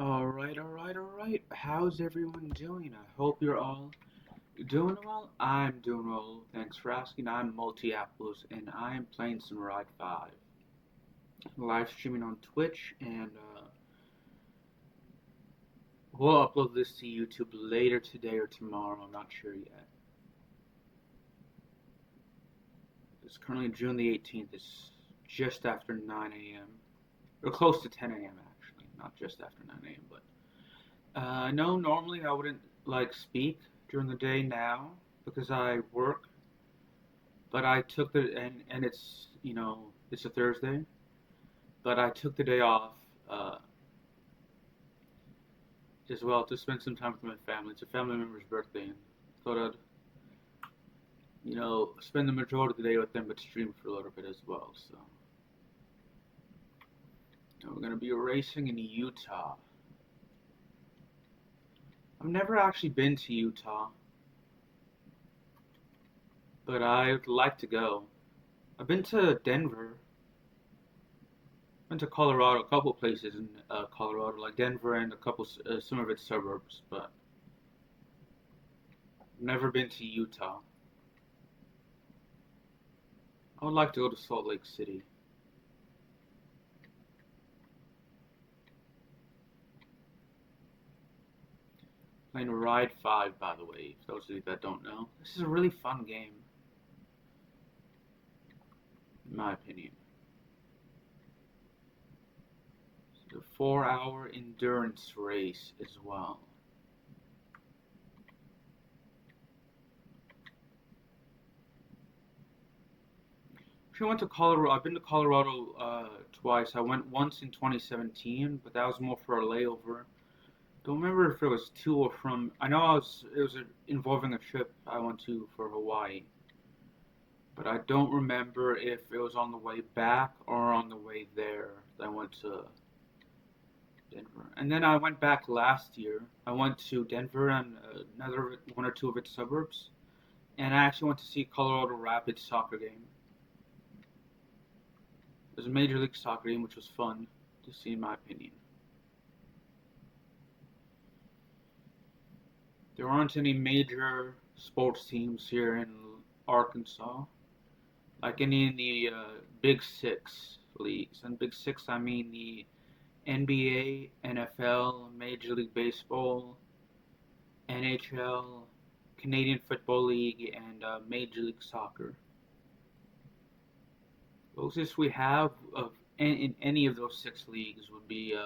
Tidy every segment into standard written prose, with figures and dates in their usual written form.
Alright. How's everyone doing? I hope you're all doing well. I'm doing well. Thanks for asking. I'm Multi Apples and I am playing some Ride 5. Live streaming on Twitch and we'll upload this to YouTube later today or tomorrow. I'm not sure yet. It's currently June the 18th. It's just after 9 a.m. Or close to 10 a.m. actually. Not just after 9 a.m. but no, normally I wouldn't like speak during the day now because I work, but I took the and it's it's a Thursday, but I took the day off uh, as well to spend some time with my family. It's a family member's birthday, and thought I'd spend the majority of the day with them, but stream for a little bit as well. So we're gonna be racing in Utah. I've never actually been to Utah, but I'd like to go. I've been to Denver. Went to Colorado, a couple places in Colorado, like Denver and a couple, some of its suburbs, but never been to Utah. I would like to go to Salt Lake City. Playing Ride 5, by the way, for those of you that don't know. This is a really fun game, in my opinion. It's a 4-hour endurance race as well. I went to Colorado. I've been to Colorado twice. I went once in 2017, but that was more for a layover. Don't remember if it was to or from. I know it was involving a trip I went to for Hawaii, but I don't remember if it was on the way back or on the way there. I went to Denver, and then I went back last year. I went to Denver and another one or two of its suburbs, and I actually went to see Colorado Rapids soccer game. It was a Major League Soccer game, which was fun to see, in my opinion. There aren't any major sports teams here in Arkansas, like any in the Big Six leagues. And Big Six, I mean the NBA, NFL, Major League Baseball, NHL, Canadian Football League, and Major League Soccer. Closest we have of in any of those six leagues would be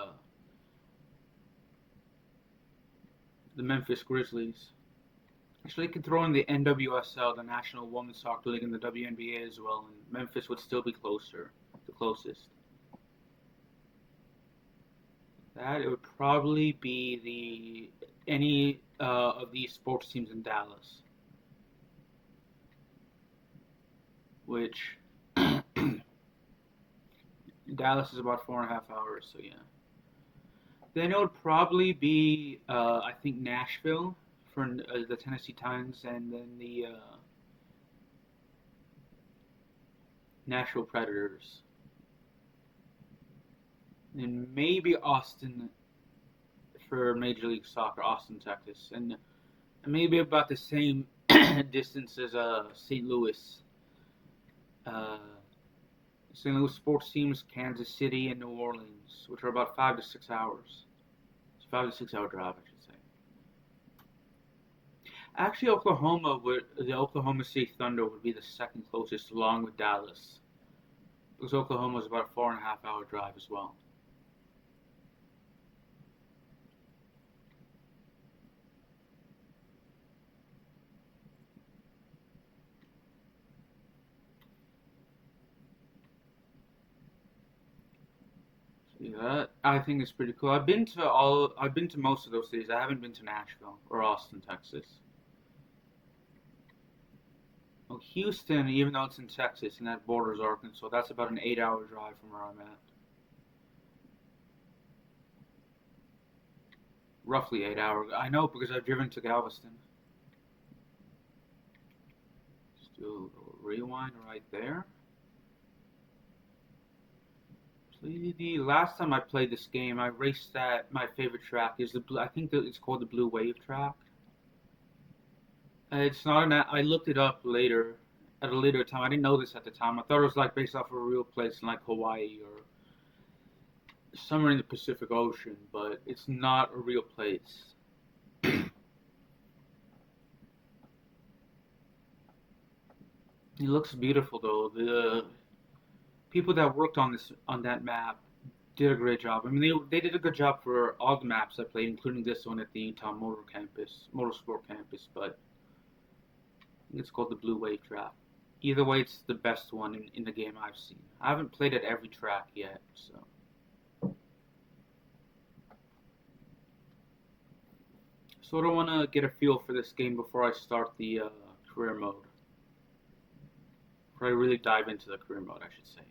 the Memphis Grizzlies. Actually, you could throw in the NWSL, the National Women's Soccer League, and the WNBA as well, and Memphis would still be closer, the closest. That it would probably be the any of these sports teams in Dallas, which Dallas is about 4.5 hours, so yeah. Then it would probably be I think Nashville for the Tennessee Titans, and then the Nashville Predators, and maybe Austin for Major League Soccer, Austin, Texas, and maybe about the same distance as St. Louis. Uh, St. Louis sports teams, Kansas City and New Orleans, which are about 5 to 6 hours. It's a 5 to 6 hour drive, I should say. Actually, the Oklahoma City Thunder would be the second closest, along with Dallas, because Oklahoma is about a 4.5 hour drive as well. Yeah, that I think is pretty cool. I've been to most of those cities. I haven't been to Nashville or Austin, Texas. Well, Houston, even though it's in Texas and that borders Arkansas, that's about an 8 hour drive from where I'm at. Roughly 8 hours. I know because I've driven to Galveston. Just do a little rewind right there. The last time I played this game, I raced that. My favorite track is the blue. I think that it's called the Blue Wave track. It's not an. I looked it up later, at a later time. I didn't know this at the time. I thought it was like based off of a real place in like Hawaii or somewhere in the Pacific Ocean, but it's not a real place. It looks beautiful though. The people that worked on that map did a great job. I mean, they did a good job for all the maps I played, including this one at the Utah Motorsport Campus. But I think it's called the Blue Wave track. Either way, it's the best one in the game I've seen. I haven't played at every track yet, so. Sort of want to get a feel for this game before I start the career mode. Before I really dive into the career mode, I should say.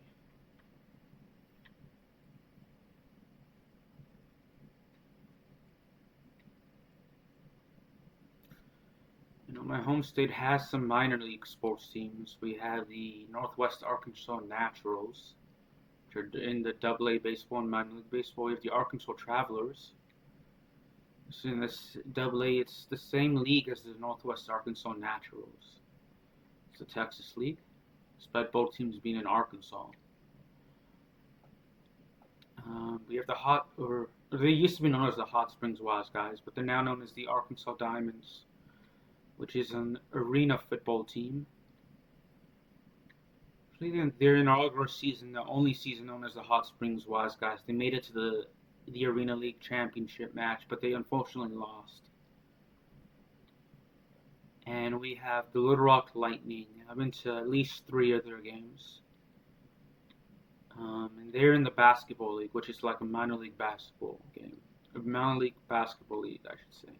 You know, my home state has some minor league sports teams. We have the Northwest Arkansas Naturals, which are in the AA baseball and minor league baseball. We have the Arkansas Travelers. So in this AA, it's the same league as the Northwest Arkansas Naturals. It's the Texas League, despite both teams being in Arkansas. We have or they used to be known as the Hot Springs Wise Guys, but they're now known as the Arkansas Diamonds, which is an arena football team. Their inaugural season, the only season known as the Hot Springs Wise Guys, they made it to the Arena League Championship match, but they unfortunately lost. And we have the Little Rock Lightning. I've been to at least 3 of their games. And they're in the Basketball League, which is like a minor league basketball game. A minor league basketball league, I should say.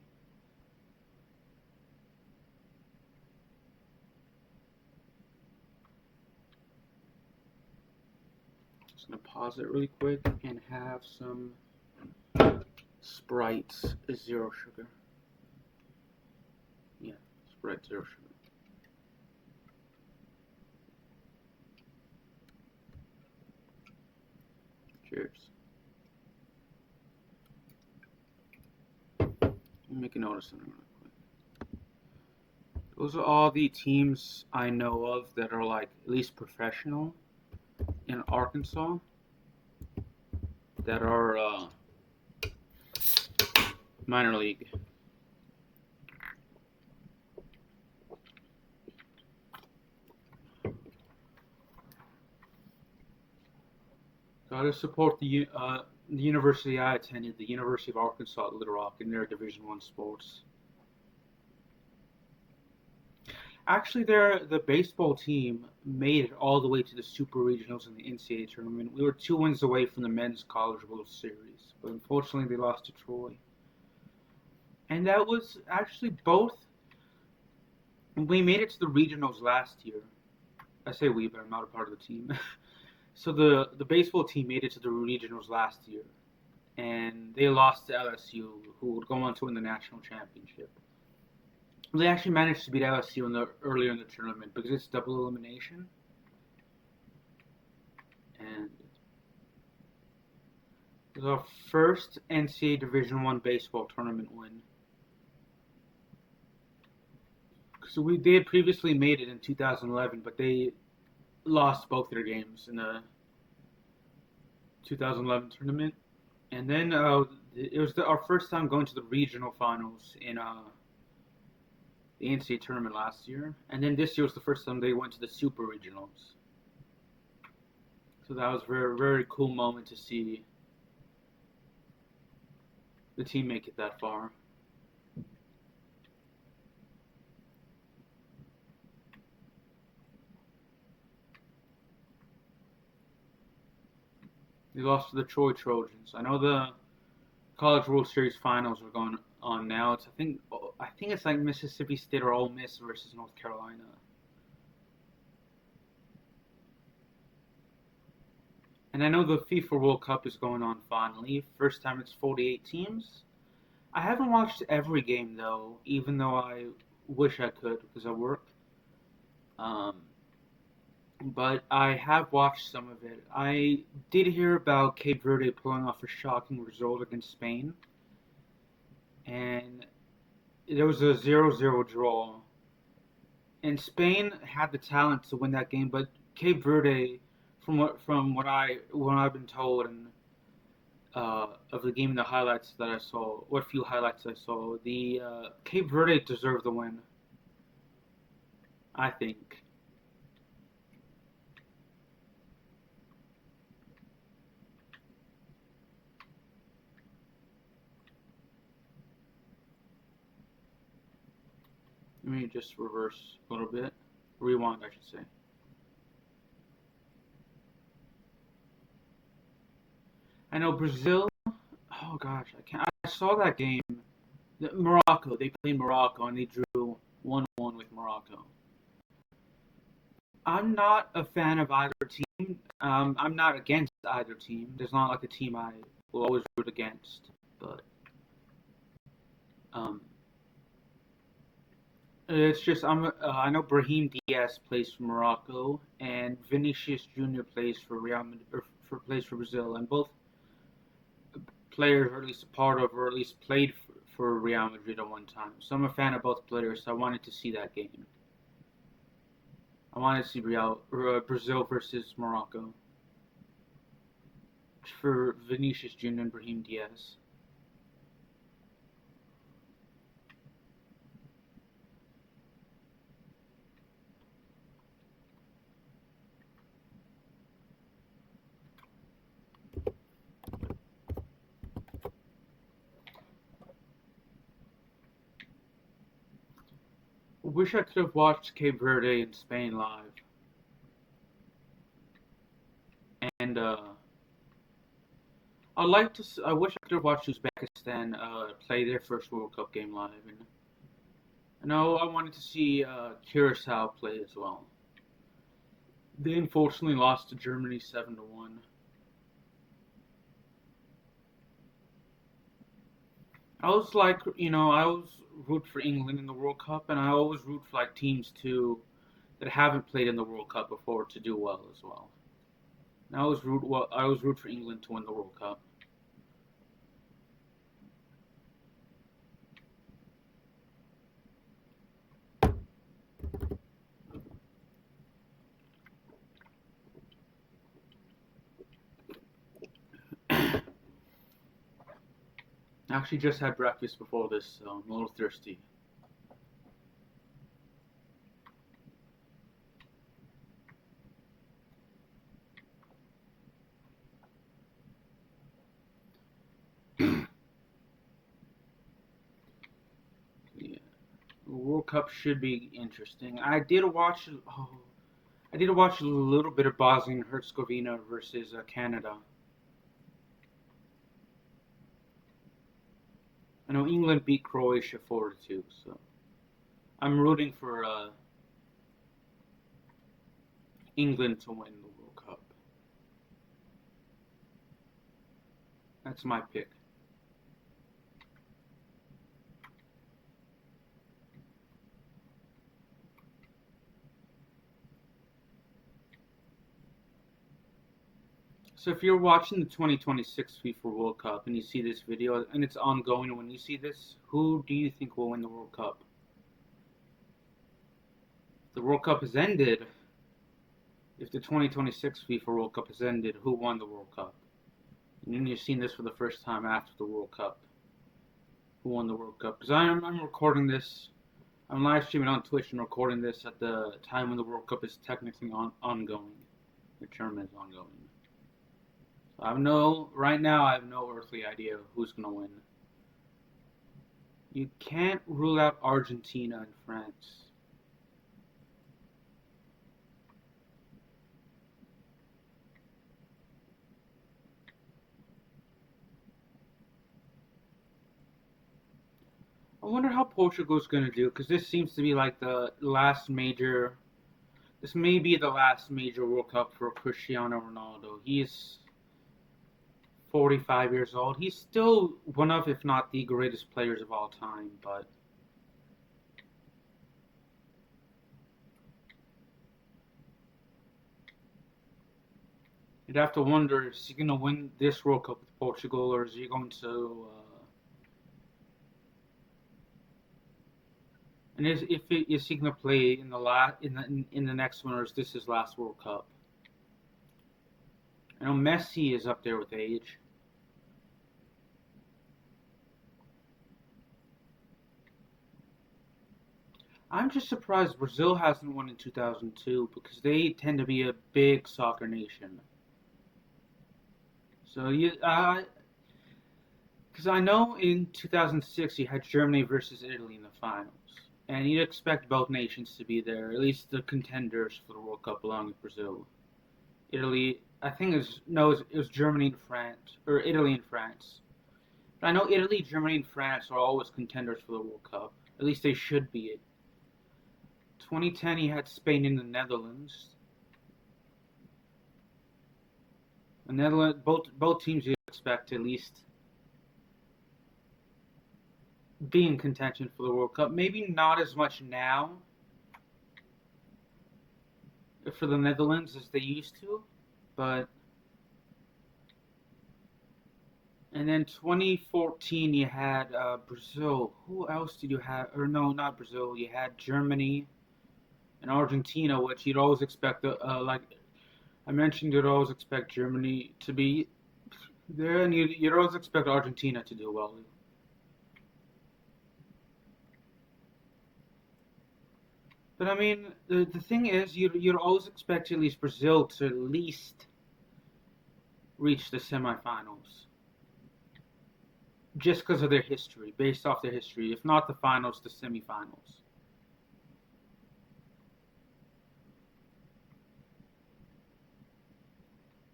Just going to pause it really quick and have some Sprite Zero Sugar. Yeah, Sprite Zero Sugar. Cheers. I'll make a note of something real quick. Those are all the teams I know of that are like at least professional in Arkansas that are minor league. Gotta support the university I attended, the University of Arkansas at Little Rock, in their Division I sports. Actually, the baseball team made it all the way to the Super Regionals in the NCAA tournament. We were 2 wins away from the Men's College World Series, but unfortunately they lost to Troy. And that was actually both. We made it to the regionals last year. I say we, but I'm not a part of the team. So the baseball team made it to the regionals last year, and they lost to LSU, who would go on to win the national championship. They actually managed to beat LSU earlier in the tournament because it's double elimination, and it was our first NCAA Division I baseball tournament win. So they had previously made it in 2011, but they lost both their games in the 2011 tournament. And then it was our first time going to the regional finals in the NCAA tournament last year. And then this year was the first time they went to the Super Regionals. So that was a very, very cool moment to see the team make it that far. They lost to the Troy Trojans. I know the College World Series finals are going on now. I think it's like Mississippi State or Ole Miss versus North Carolina. And I know the FIFA World Cup is going on finally. First time it's 48 teams. I haven't watched every game though, even though I wish I could because I work. but I have watched some of it. I did hear about Cape Verde pulling off a shocking result against Spain, and there was a 0-0 draw. And Spain had the talent to win that game, but Cape Verde, from what I've been told and of the game, the highlights that I saw, what few highlights I saw, the Cape Verde deserved the win. I think. Let me just reverse a little bit, rewind, I should say. I know Brazil. Oh gosh, I can't. I saw that game. Morocco. They played Morocco and they drew 1-1 with Morocco. I'm not a fan of either team. I'm not against either team. There's not like a team I will always root against. But um, it's just I know Brahim Diaz plays for Morocco and Vinicius Junior plays for Real Madrid, or plays for Brazil, and both players, or at least a part of, or at least played for Real Madrid at one time. So I'm a fan of both players. So I wanted to see that game. I wanted to see Brazil versus Morocco for Vinicius Junior and Brahim Diaz. Wish I could have watched Cape Verde and Spain live. And I'd like to. I wish I could have watched Uzbekistan play their first World Cup game live. And I know I wanted to see Curacao play as well. They unfortunately lost to Germany 7-1. I was like, I always root for England in the World Cup, and I always root for like teams too that haven't played in the World Cup before to do well as well. And I always root for England to win the World Cup. I actually just had breakfast before this, so I'm a little thirsty. Yeah, the World Cup should be interesting. I did watch a little bit of Bosnia and Herzegovina versus Canada. I know England beat Croatia 4-2, so I'm rooting for England to win the World Cup. That's my pick. So if you're watching the 2026 FIFA World Cup and you see this video and it's ongoing when you see this, who do you think will win the World Cup? The World Cup has ended. If the 2026 FIFA World Cup has ended, who won the World Cup? And then you've seen this for the first time after the World Cup. Who won the World Cup? Because I'm recording this. I'm live streaming on Twitch and recording this at the time when the World Cup is technically ongoing. The tournament is ongoing. So right now I have no earthly idea who's gonna win. You can't rule out Argentina and France. I wonder how Portugal's gonna do, because this seems to be like the last major. This may be the last major World Cup for Cristiano Ronaldo. He's 45 years old. He's still one of, if not the greatest players of all time, but you'd have to wonder, is he going to win this World Cup with Portugal, or is he going to? And is he going to play in the next one, or is this his last World Cup? I know Messi is up there with age. I'm just surprised Brazil hasn't won in 2002 because they tend to be a big soccer nation. So because I know in 2006 you had Germany versus Italy in the finals, and you'd expect both nations to be there, at least the contenders for the World Cup, along with Brazil. Italy, I think it was Germany and France, or Italy and France. But I know Italy, Germany, and France are always contenders for the World Cup. At least they should be. 2010, you had Spain and the Netherlands. The Netherlands, both teams you expect to at least be in contention for the World Cup. Maybe not as much now for the Netherlands as they used to, but. And then 2014, you had Brazil. Who else did you have? Or no, not Brazil. You had Germany and Argentina, which you'd always expect. Like I mentioned, you'd always expect Germany to be there, and you'd always expect Argentina to do well. But I mean, the thing is, you'd always expect at least Brazil to at least reach the semifinals, just because of their history, based off their history. If not the finals, the semifinals.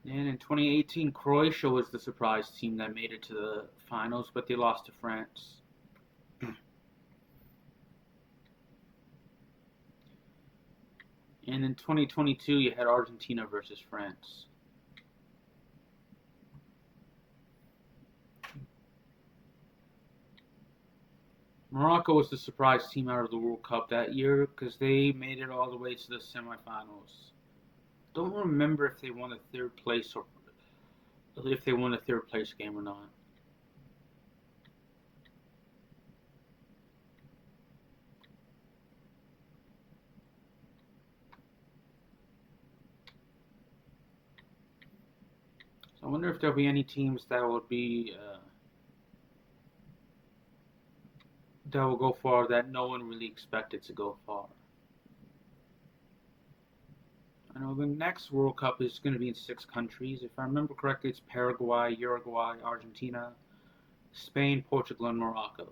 And in 2018, Croatia was the surprise team that made it to the finals, but they lost to France. And in 2022, you had Argentina versus France. Morocco was the surprise team out of the World Cup that year because they made it all the way to the semifinals. Don't remember if they won a third place or if they won a third place game or not. So I wonder if there'll be any teams that will go far that no one really expected to go far. I know the next World Cup is going to be in 6 countries. If I remember correctly, it's Paraguay, Uruguay, Argentina, Spain, Portugal, and Morocco.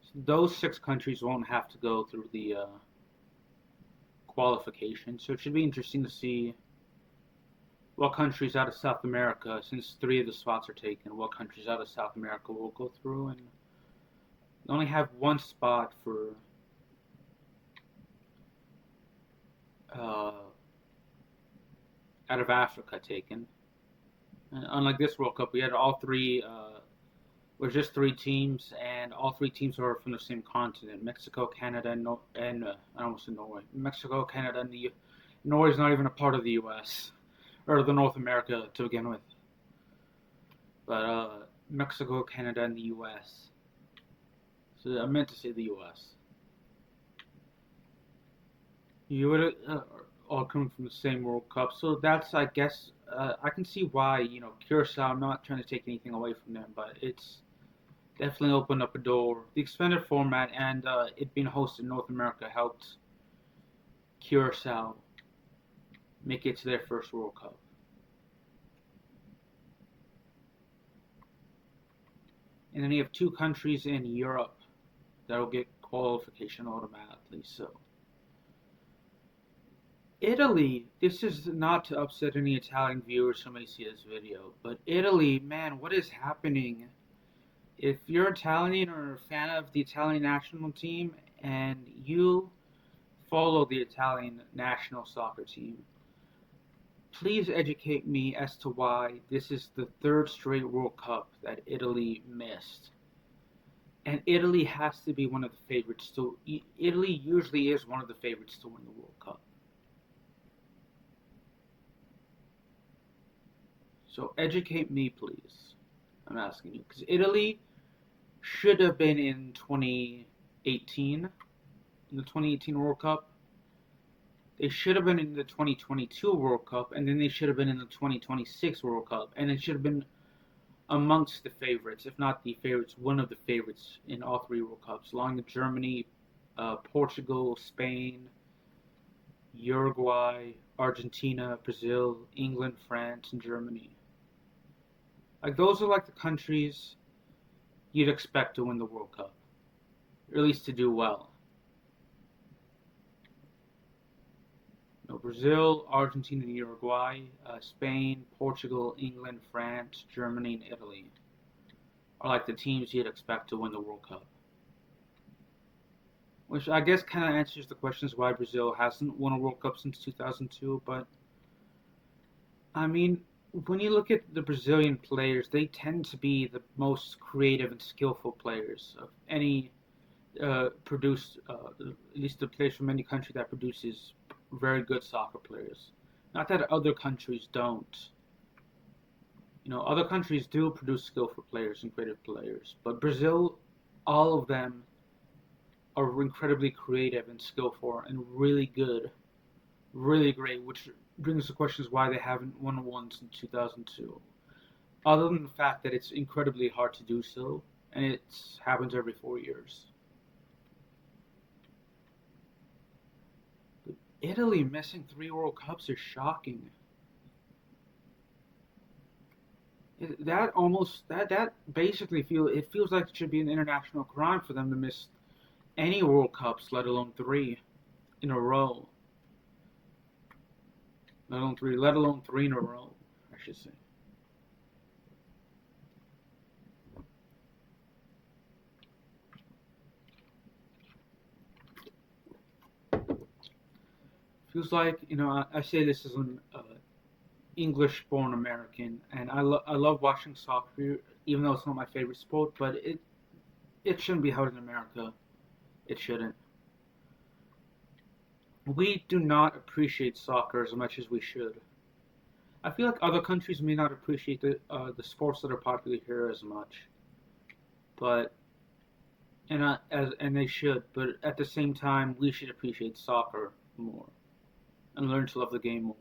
So those 6 countries won't have to go through the qualification. So it should be interesting to see what countries out of South America, since 3 of the spots are taken, what countries out of South America will go through. And they only have 1 spot for out of Africa taken. And unlike this World Cup, we had all 3. Was just 3 teams, and all 3 teams were from the same continent: Mexico, Canada, and I almost said Norway. Mexico, Canada, and Norway's not even a part of the U.S. or the North America to begin with. But Mexico, Canada, and the U.S. So I meant to say the U.S. You would all coming from the same World Cup, so that's, I guess, I can see why, Curacao. I'm not trying to take anything away from them, but it's definitely opened up a door. The expanded format and it being hosted in North America helped Curacao make it to their first World Cup. And then you have 2 countries in Europe that will get qualification automatically. So Italy, this is not to upset any Italian viewers who may see this video, but Italy, man, what is happening? If you're Italian or a fan of the Italian national team and you follow the Italian national soccer team, please educate me as to why this is the 3rd straight World Cup that Italy missed. And Italy has to be one of the favorites to. Italy usually is one of the favorites to win the World Cup. So educate me, please. I'm asking you because Italy should have been in 2018, in the 2018 World Cup. They should have been in the 2022 World Cup, and then they should have been in the 2026 World Cup, and it should have been amongst the favorites, if not the favorites, one of the favorites in all three World Cups, along with Germany, Portugal, Spain, Uruguay, Argentina, Brazil, England, France, and Germany. Like those are like the countries you'd expect to win the World Cup, or at least to do well. Brazil, Argentina, and Uruguay, Spain, Portugal, England, France, Germany, and Italy are like the teams you'd expect to win the World Cup. Which I guess kind of answers the questions why Brazil hasn't won a World Cup since 2002. But I mean, when you look at the Brazilian players, they tend to be the most creative and skillful players of any at least the players from any country that produces very good soccer players. Not that other countries don't. Other countries do produce skillful players and creative players, but Brazil, all of them are incredibly creative and skillful and really good, really great, which brings the questions why they haven't won one since 2002. Other than the fact that it's incredibly hard to do so, and it happens every 4 years. But Italy missing three World Cups is shocking. That basically feels like it should be an international crime for them to miss any World Cups, let alone three in a row. Let alone three in a row, I should say. Feels like I say this as an English-born American, and I love watching soccer, even though it's not my favorite sport. But it shouldn't be held in America. It shouldn't. We do not appreciate soccer as much as we should. I feel like other countries may not appreciate the sports that are popular here as much, but and they should. But at the same time, we should appreciate soccer more and learn to love the game more.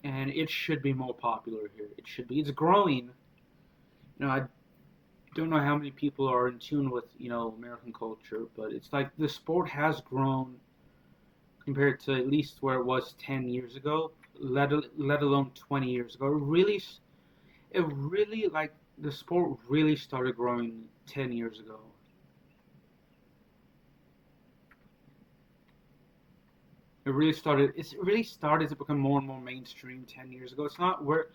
And it should be more popular here. It should be. It's growing. I don't know how many people are in tune with American culture, but it's like the sport has grown compared to at least where it was 10 years ago, let alone 20 years ago. It really like the sport really started growing 10 years ago. It really started to become more and more mainstream 10 years ago. It's not where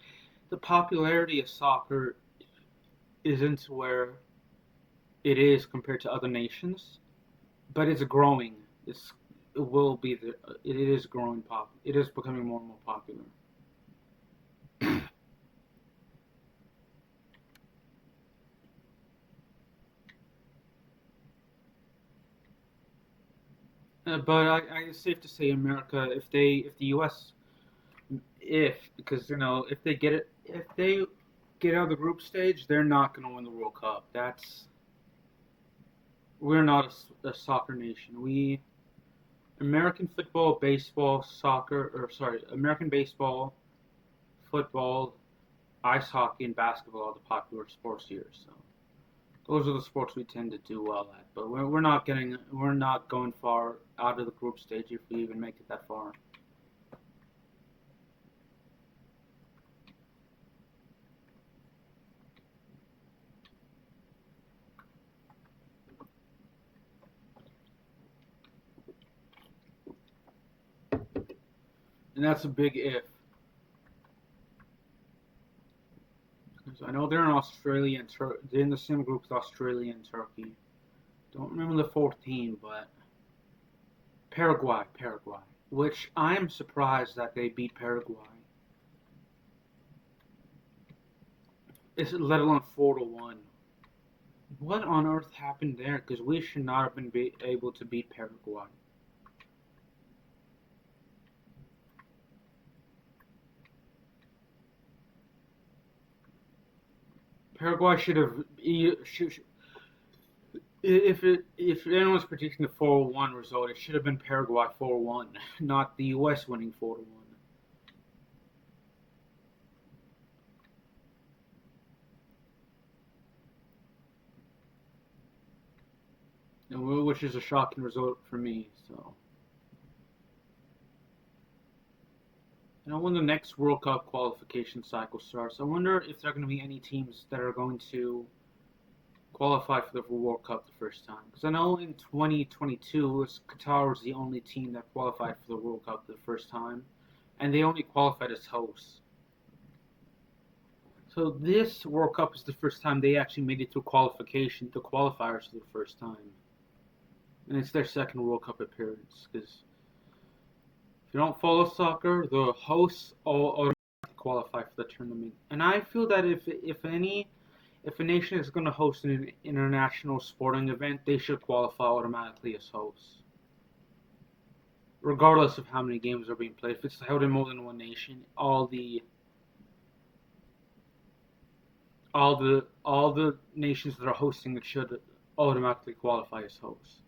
the popularity of soccer isn't where it is compared to other nations, but it's growing. It will be it is growing it is becoming more and more popular. But it's safe to say America, if the U.S. if because if they get out of the group stage, they're not going to win the World Cup. We're not a soccer nation. We American football, baseball, soccer, or sorry, American baseball, football, ice hockey, and basketball are the popular sports here. So those are the sports we tend to do well at. But we're not going far out of the group stage if we even make it that far. And that's a big if. Because I know they're in Australia and they're in the same group with Australia and Turkey. Don't remember the fourth team, but Paraguay. Which I'm surprised that they beat Paraguay. It's let alone 4-1. What on earth happened there? Because we should not have been able to beat Paraguay. Paraguay should have. If anyone's predicting the 4-1 result, it should have been Paraguay 4-1, not the U.S. winning 4-1. Which is a shocking result for me. So, when the next World Cup qualification cycle starts, I wonder if there are going to be any teams that are going to qualify for the World Cup the first time. Because I know in 2022, Qatar was the only team that qualified for the World Cup the first time, and they only qualified as hosts. So this World Cup is the first time they actually made it through qualification, the qualifiers for the first time, and it's their second World Cup appearance. Because if you don't follow soccer, the hosts all automatically qualify for the tournament, and I feel that if a nation is going to host an international sporting event, they should qualify automatically as hosts, regardless of how many games are being played. If it's held in more than one nation, all the nations that are hosting it should automatically qualify as hosts.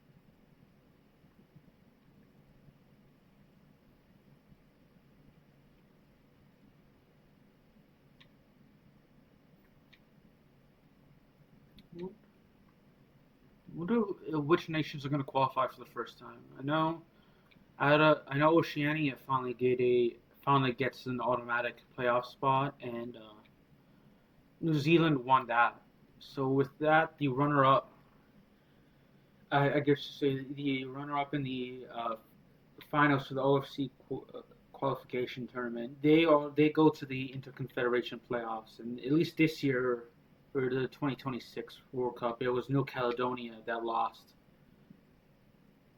Wonder which nations are going to qualify for the first time. I know Oceania finally gets an automatic playoff spot, and New Zealand won that. So with that, the runner-up, I guess to say the runner-up in the finals for the OFC qualification tournament, they go to the Interconfederation playoffs, and at least this year for the 2026 World Cup, it was New Caledonia that lost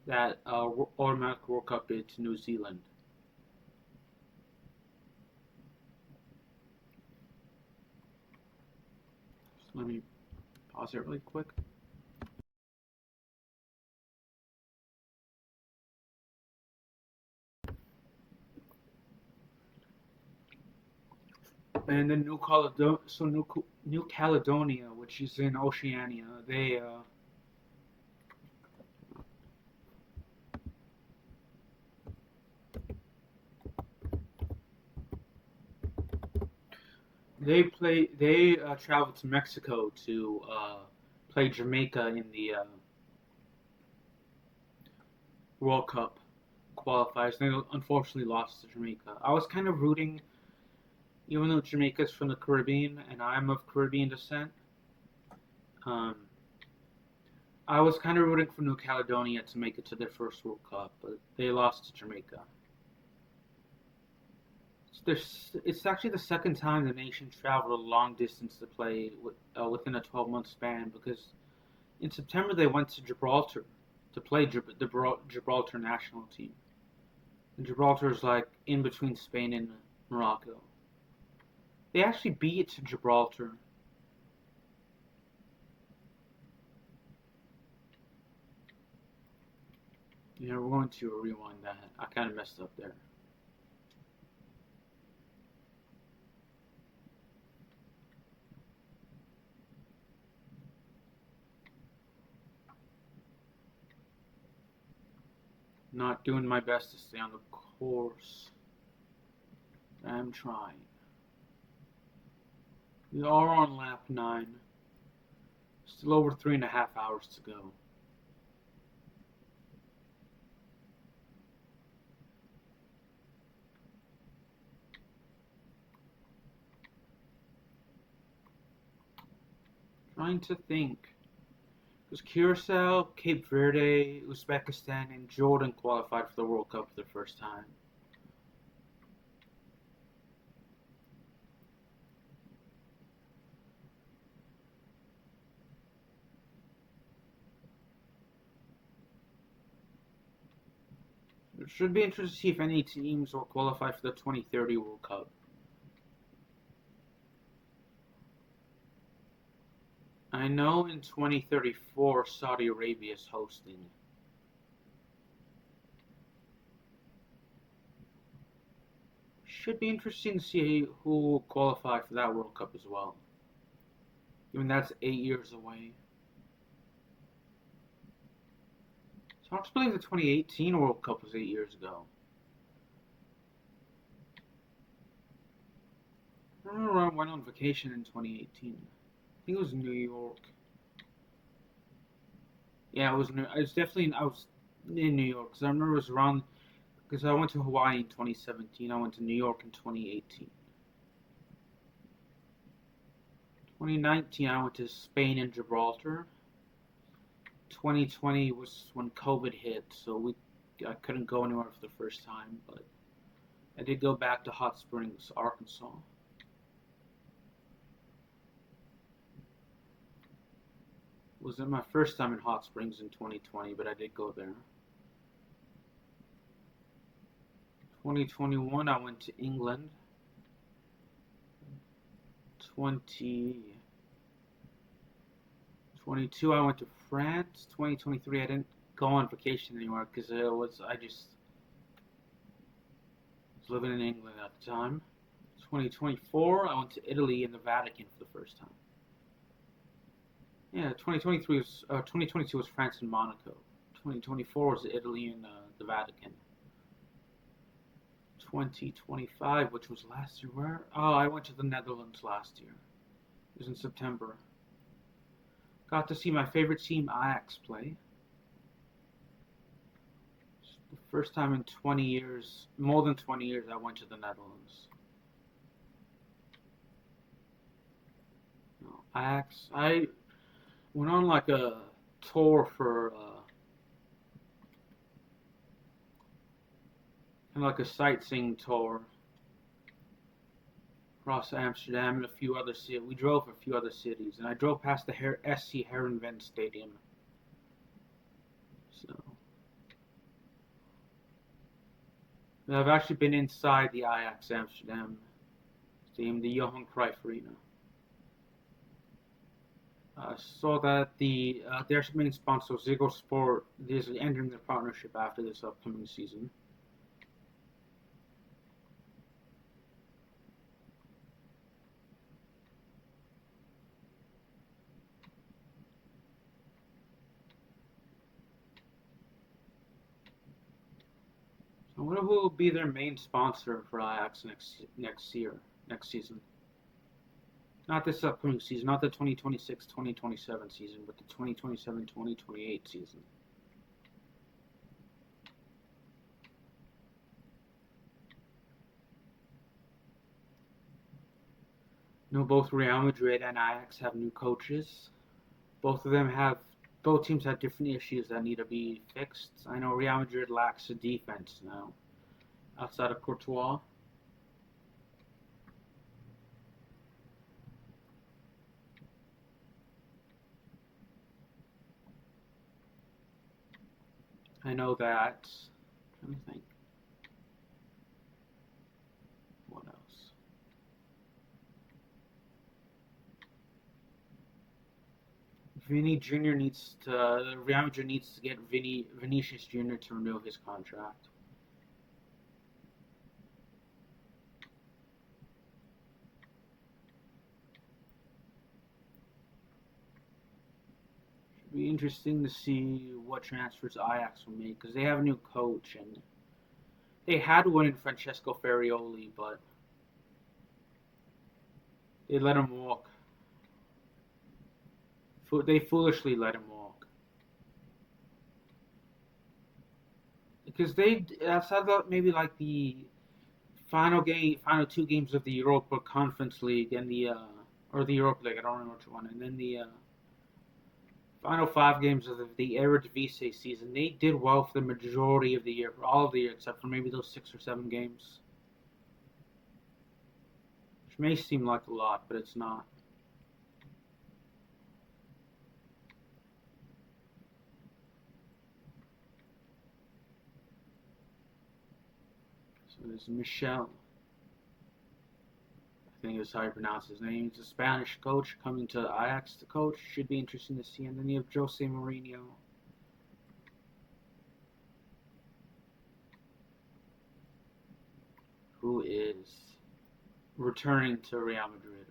that automatic World Cup bid to New Zealand. So let me pause it really quick. And then New Caledonia, which is in Oceania, they traveled to Mexico to play Jamaica in the World Cup qualifiers. And they unfortunately lost to Jamaica. I was kind of rooting, even though Jamaica's from the Caribbean and I'm of Caribbean descent. Um, I was kind of rooting for New Caledonia to make it to their first World Cup, but they lost to Jamaica. It's actually the second time the nation traveled a long distance to play within a 12-month span, because in September they went to Gibraltar to play the Gibraltar national team. And Gibraltar is like in between Spain and Morocco. They actually beat Gibraltar. We're going to rewind that. I kind of messed up there. Not doing my best to stay on the course. I'm trying. We are on lap 9. Still over 3.5 hours to go. Trying to think. Because Curacao, Cape Verde, Uzbekistan, and Jordan qualified for the World Cup for the first time. It should be interesting to see if any teams will qualify for the 2030 World Cup. I know in 2034 Saudi Arabia is hosting. Should be interesting to see who will qualify for that World Cup as well. I mean, that's 8 years away. So I don't believe the 2018 World Cup was 8 years ago. I remember I went on vacation in 2018. I think it was New York. Yeah, it was. It was definitely. I was in New York because I remember it was around. Because I went to Hawaii in 2017. I went to New York in 2018. 2019, I went to Spain and Gibraltar. 2020 was when COVID hit, so I couldn't go anywhere for the first time, but I did go back to Hot Springs, Arkansas. It was my first time in Hot Springs in 2020, but I did go there. 2021, I went to England. 2022, I went to France. 2023, I didn't go on vacation anywhere because I just was living in England at the time. 2024, I went to Italy and the Vatican for the first time. Yeah, 2022 was France and Monaco. 2024 was Italy and the Vatican. 2025, which was last year, where? Oh, I went to the Netherlands last year. It was in September. Got to see my favorite team, Ajax, play. It's the first time in 20 years, more than 20 years, I went to the Netherlands. No, Ajax. I went on like a tour for kind of like a sightseeing tour across Amsterdam and a few other cities. We drove a few other cities, and I drove past the SC Heerenveen Stadium. So I've actually been inside the Ajax Amsterdam Stadium, the Johan Cruyff Arena. I saw that their main sponsor, Ziggo Sport, is ending their partnership after this upcoming season. So I wonder who will be their main sponsor for Ajax next season. Not this upcoming season, not the 2026-2027 season, but the 2027-2028 season. You know, both Real Madrid and Ajax have new coaches. Both teams have different issues that need to be fixed. I know Real Madrid lacks a defense now, outside of Courtois. I know that. I'm trying to think. What else? Real Madrid needs to get Vinicius Jr. to renew his contract. Should be interesting to see what transfers Ajax will make because they have a new coach and they had one in Francesco Farioli, but they let him walk. They foolishly let him walk because they outside of maybe like the final two games of the Europa Conference League and the or the Europa League. I don't remember which one, and then the final 5 games of the Eredivisie season. They did well for the majority of the year, for all of the year, except for maybe those 6 or 7 games, which may seem like a lot, but it's not. So there's Michel. I think is how you pronounce his name. He's a Spanish coach coming to Ajax to coach. Should be interesting to see. And then you have Jose Mourinho. Who is returning to Real Madrid.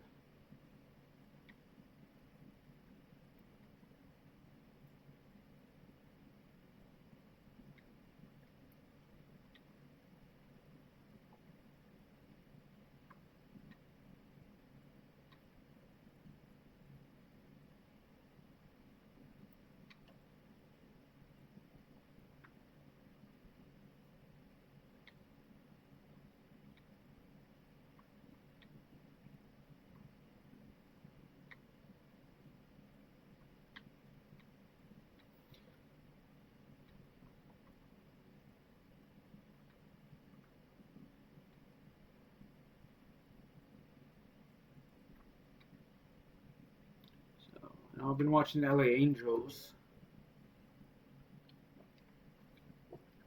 Now, I've been watching the LA Angels.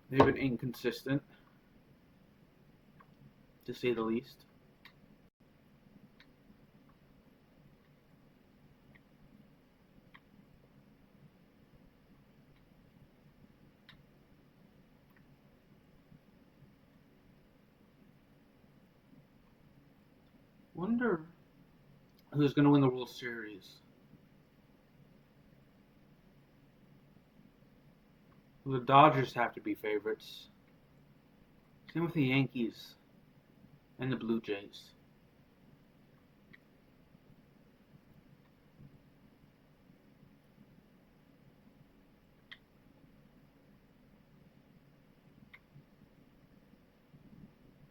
They've been inconsistent, to say the least. Wonder who's going to win the World Series. Well, the Dodgers have to be favorites. Same with the Yankees and the Blue Jays.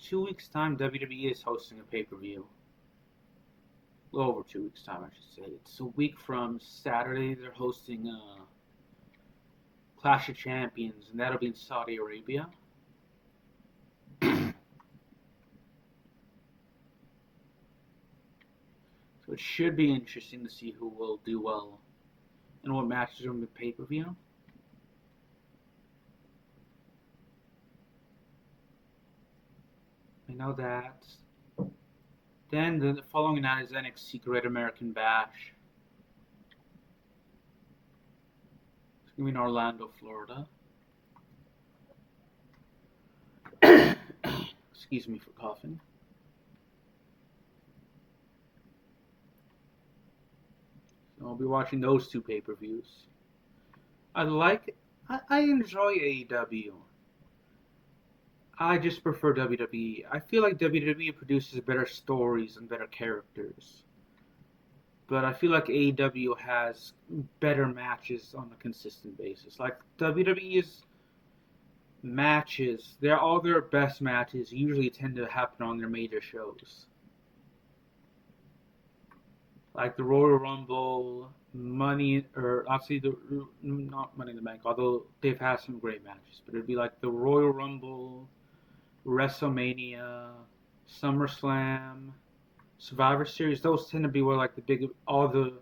Two weeks' time, WWE is hosting a pay-per-view. A little over 2 weeks' time, I should say. It's a week from Saturday. They're hosting Clash of Champions, and that'll be in Saudi Arabia. So it should be interesting to see who will do well and what matches are in the pay-per-view. I know that. Then the following night is NXT Great American Bash. It's going to be in Orlando, Florida. Excuse me for coughing. So I'll be watching those two pay-per-views. I enjoy AEW. I just prefer WWE. I feel like WWE produces better stories and better characters. But I feel like AEW has better matches on a consistent basis. Like WWE's matches, all their best matches usually tend to happen on their major shows. Like the Royal Rumble, obviously not Money in the Bank, although they've had some great matches. But it'd be like the Royal Rumble, WrestleMania, SummerSlam, Survivor Series. Those tend to be where like all the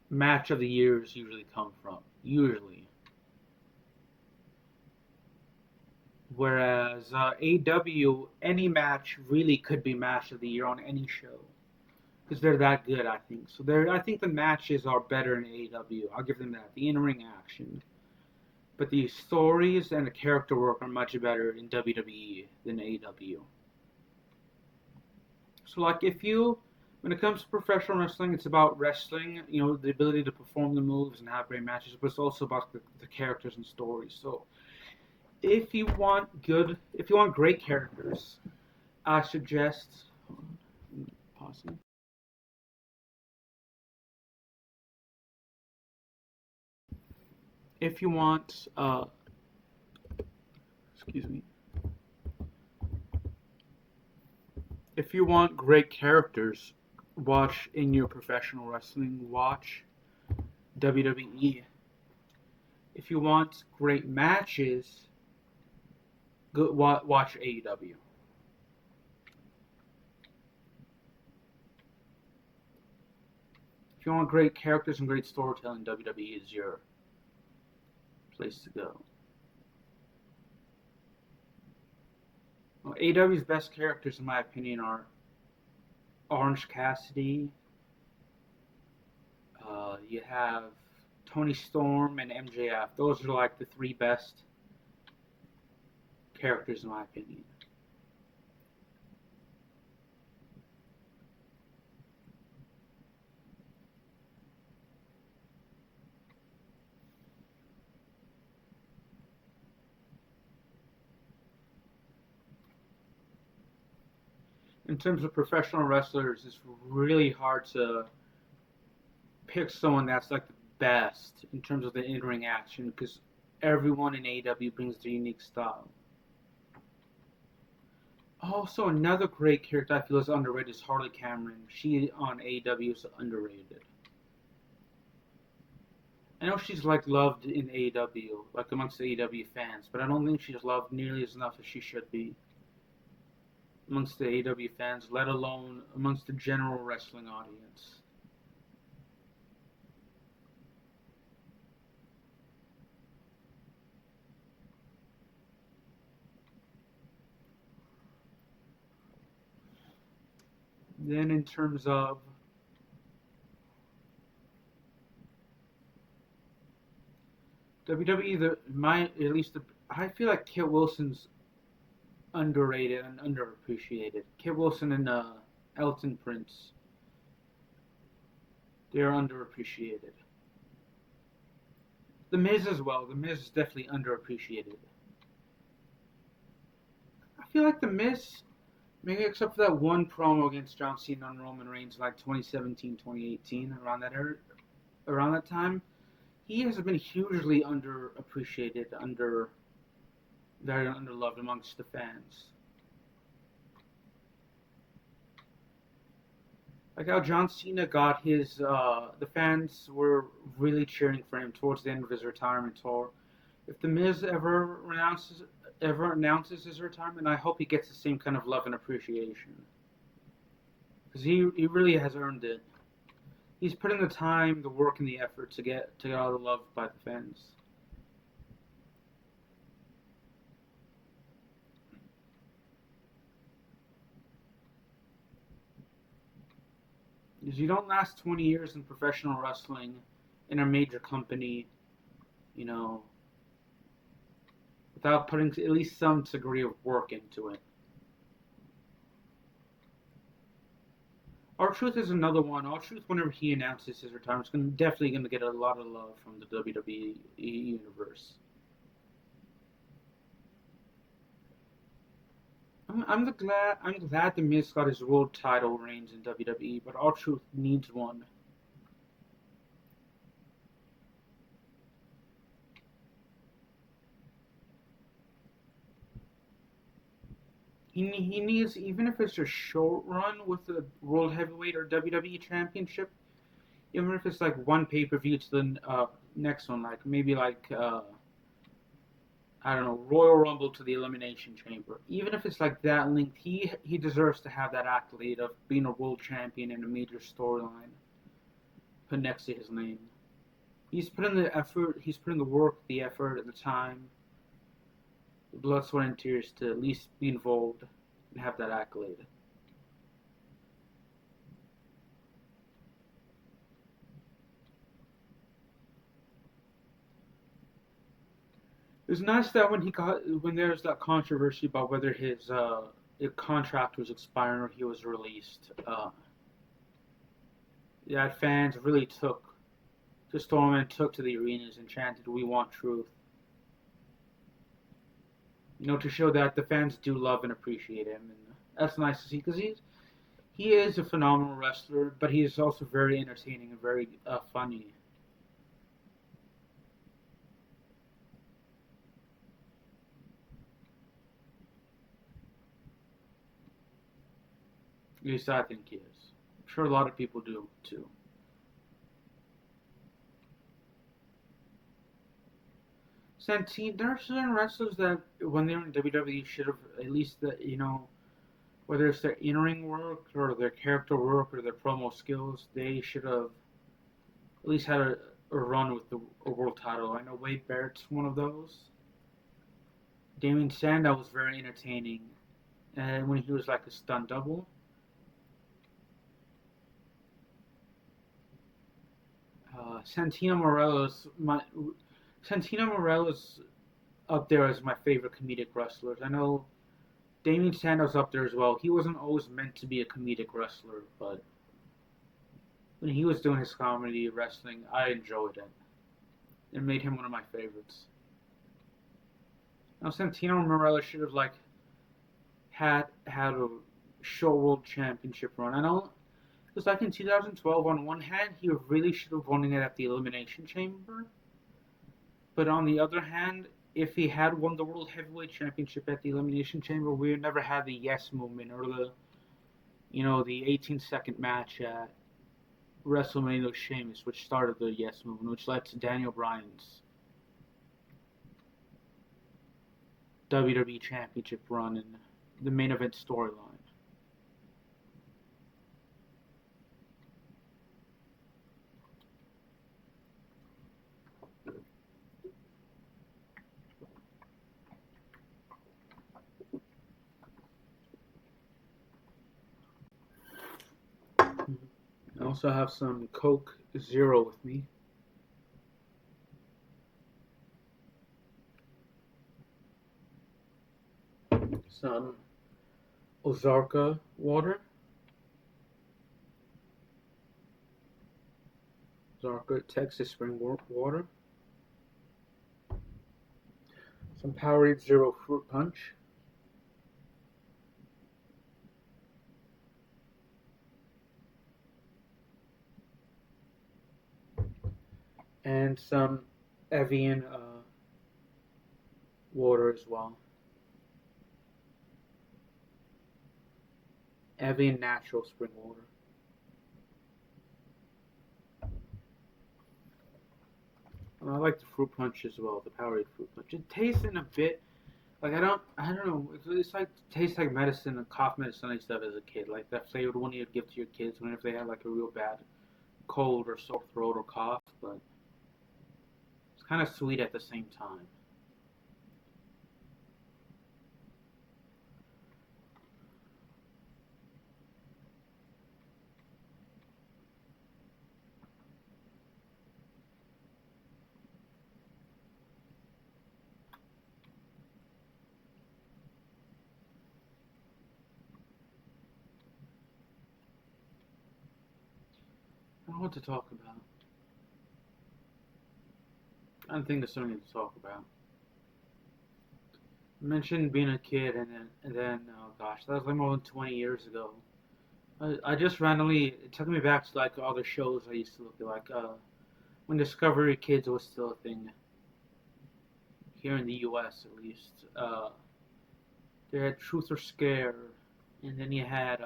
match of the years usually come from. Usually. Whereas AEW, any match really could be match of the year on any show. Because they're that good, I think. So I think the matches are better in AEW. I'll give them that. The in-ring action. But the stories and the character work are much better in WWE than AEW. So like when it comes to professional wrestling, it's about wrestling, the ability to perform the moves and have great matches, but it's also about the characters and stories. So if you want great characters, I suggest, pausing. If you want, excuse me. If you want great characters, in your professional wrestling, watch WWE. If you want great matches, watch AEW. If you want great characters and great storytelling, WWE is your place to go. Well, AEW's best characters, in my opinion, are Orange Cassidy. You have Tony Storm and MJF. Those are like the three best characters, in my opinion. In terms of professional wrestlers, it's really hard to pick someone that's like the best in terms of the in-ring action because everyone in AEW brings their unique style. Also, another great character I feel is underrated is Harley Cameron. She on AEW is underrated. I know she's like loved in AEW, like amongst the AEW fans, but I don't think she's loved nearly as enough as she should be amongst the AEW fans, let alone amongst the general wrestling audience. Then in terms of WWE, I feel like Kit Wilson's underrated and underappreciated. Kit Wilson and Elton Prince, they're underappreciated. The Miz as well. The Miz is definitely underappreciated. I feel like The Miz, maybe except for that one promo against John Cena and Roman Reigns, like 2017, 2018, around that time, he has been hugely underappreciated, very underloved amongst the fans. Like how John Cena got the fans were really cheering for him towards the end of his retirement tour. If The Miz ever announces his retirement, I hope he gets the same kind of love and appreciation because he really has earned it. He's put in the time, the work, and the effort to get all the love by the fans. Because you don't last 20 years in professional wrestling in a major company, you know, without putting at least some degree of work into it. R-Truth is another one. R-Truth, whenever he announces his retirement, is definitely going to get a lot of love from the WWE universe. I'm glad the Miz got his world title reigns in WWE, but R-Truth needs one. He needs, even if it's a short run with the World Heavyweight or WWE Championship, even if it's like one pay per view to the next one, like maybe like I don't know, Royal Rumble to the Elimination Chamber. Even if it's like that linked, he deserves to have that accolade of being a world champion in a major storyline put next to his name. He's put in the effort, he's put in the work, the effort, the time, the blood, sweat, and tears to at least be involved and have that accolade. It was nice that when there was that controversy about whether his contract was expiring or he was released, that fans really took to storm and took to the arenas and chanted, "We want truth." To show that the fans do love and appreciate him, and that's nice to see because he is a phenomenal wrestler, but he is also very entertaining and very funny. At least I think he is. I'm sure a lot of people do too. Santino, there are certain wrestlers that when they're in WWE should have at least whether it's their in-ring work or their character work or their promo skills, they should have at least had a run with a world title. I know Wade Barrett's one of those. Damien Sandow was very entertaining, and when he was like a stunt double. Santino Morella's Santino Morella's up there as my favorite comedic wrestlers. I know Damien Sandow's up there as well. He wasn't always meant to be a comedic wrestler, but when he was doing his comedy wrestling, I enjoyed it. It made him one of my favorites. Now Santino Morella should have had a show world championship run. I know because like in 2012, on one hand, he really should have won it at the Elimination Chamber, but on the other hand, if he had won the World Heavyweight Championship at the Elimination Chamber, we would never had the Yes Movement or the 18-second match at WrestleMania with Sheamus, which started the Yes Movement, which led to Daniel Bryan's WWE Championship run and the main event storyline. I also have some Coke Zero with me. Some Ozarka water. Ozarka Texas spring water. Some Powerade Zero fruit punch. And some Evian water as well. Evian natural spring water. And I like the fruit punch as well, the Powerade fruit punch. It tastes in a bit like I don't know. It's like tastes like medicine, and cough medicine I used to have as a kid. Like that flavored one you'd give to your kids whenever they had like a real bad cold or sore throat or cough. But it's kind of sweet at the same time. I don't know what to talk about. I don't think there's something to talk about. I mentioned being a kid, and then oh gosh, that was like more than 20 years ago. I just randomly it took me back to like all the shows I used to look at, like when Discovery Kids was still a thing here in the U.S. at least. They had Truth or Scare, and then you had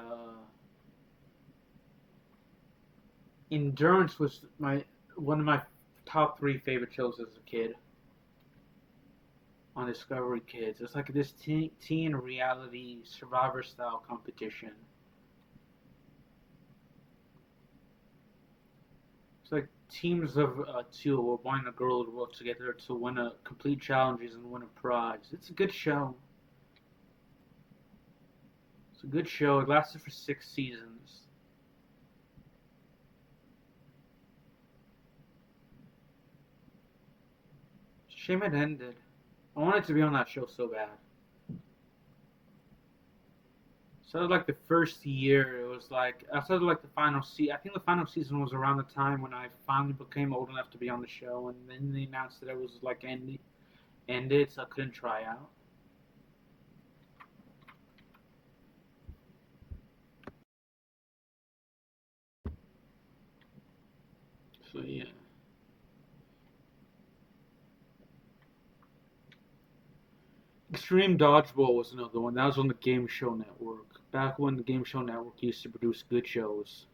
Endurance was my one of my top three favorite shows as a kid on Discovery Kids. It's like this teen reality survivor style competition. It's like teams of two, a boy and a girl, would work together to win a complete challenges and win a prize. It's a good show. It's a good show. It lasted for 6 seasons. Shame it ended. I wanted to be on that show so bad. So like the first year, it was like I started like the final I think the final season was around the time when I finally became old enough to be on the show, and then they announced that it was like ended, so I couldn't try out. So yeah, Extreme Dodgeball was another one. That was on the Game Show Network. Back when the Game Show Network used to produce good shows.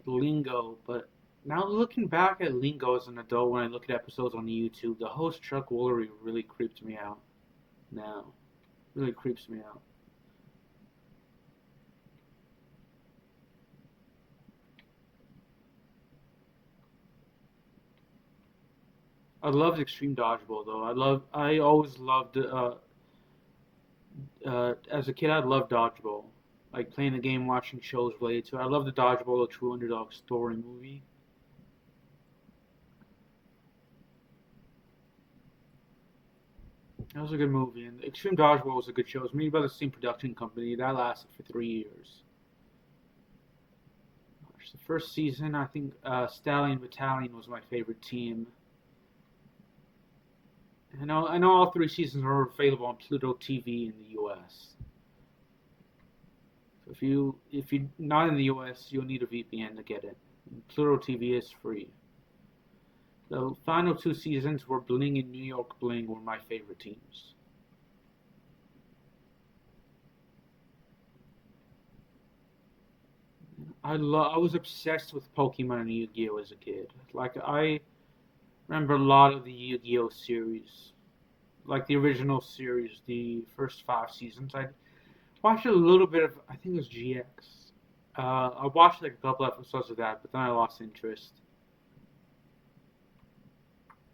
Lingo, but now looking back at Lingo as an adult, when I look at episodes on YouTube, the host Chuck Woolery really creeped me out. Now, really creeps me out. I loved Extreme Dodgeball though. I always loved. As a kid, I loved Dodgeball. Like playing the game, watching shows related to it. I love the Dodgeball, the True Underdog story movie. That was a good movie, and Extreme Dodgeball was a good show. It was made by the same production company. That lasted for 3 years. The first season, I think Stallion Battalion was my favorite team. I know all 3 seasons are available on Pluto TV in the U.S. So if you're not in the U.S., you'll need a VPN to get it. Pluto TV is free. The final 2 seasons were Bling and New York Bling were my favorite teams. I was obsessed with Pokemon and Yu-Gi-Oh as a kid. Like I remember a lot of the Yu-Gi-Oh series, like the original series, the first 5 seasons. I watched a little bit of, I think it was GX. I watched like a couple episodes of that, but then I lost interest.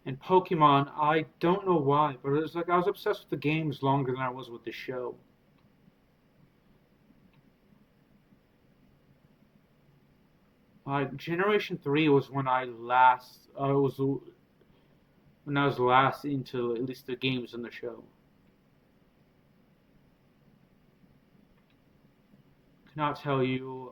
And Pokemon, I don't know why, but it was like I was obsessed with the games longer than I was with the show. Generation 3 was when I last was when I was last into at least the games in the show. Cannot tell you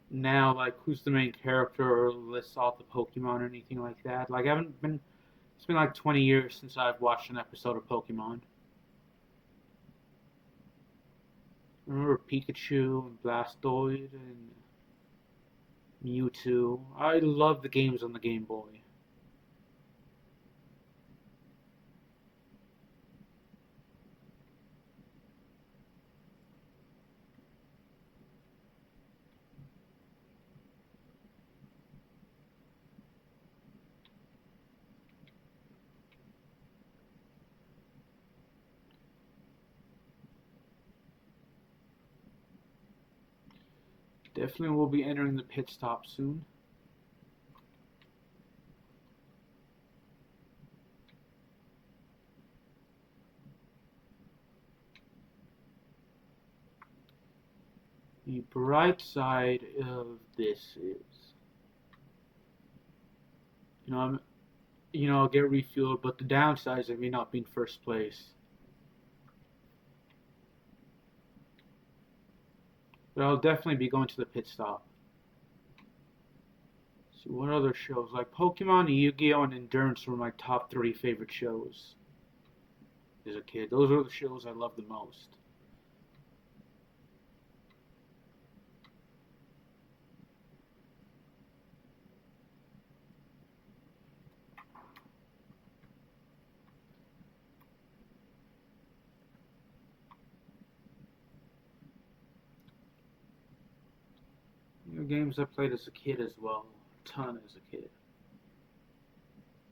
now like who's the main character or lists all the Pokemon or anything like that. Like I haven't been. It's been like 20 years since I've watched an episode of Pokemon. I remember Pikachu and Blastoise and Mewtwo. I love the games on the Game Boy. Definitely will be entering the pit stop soon. The bright side of this is, you know, I'll get refueled, but the downside is I may not be in first place. But I'll definitely be going to the pit stop. So what other shows? Like Pokemon, Yu-Gi-Oh, and Endurance were my top 3 favorite shows as a kid. Those were the shows I loved the most. Games I played as a kid as well. A ton as a kid.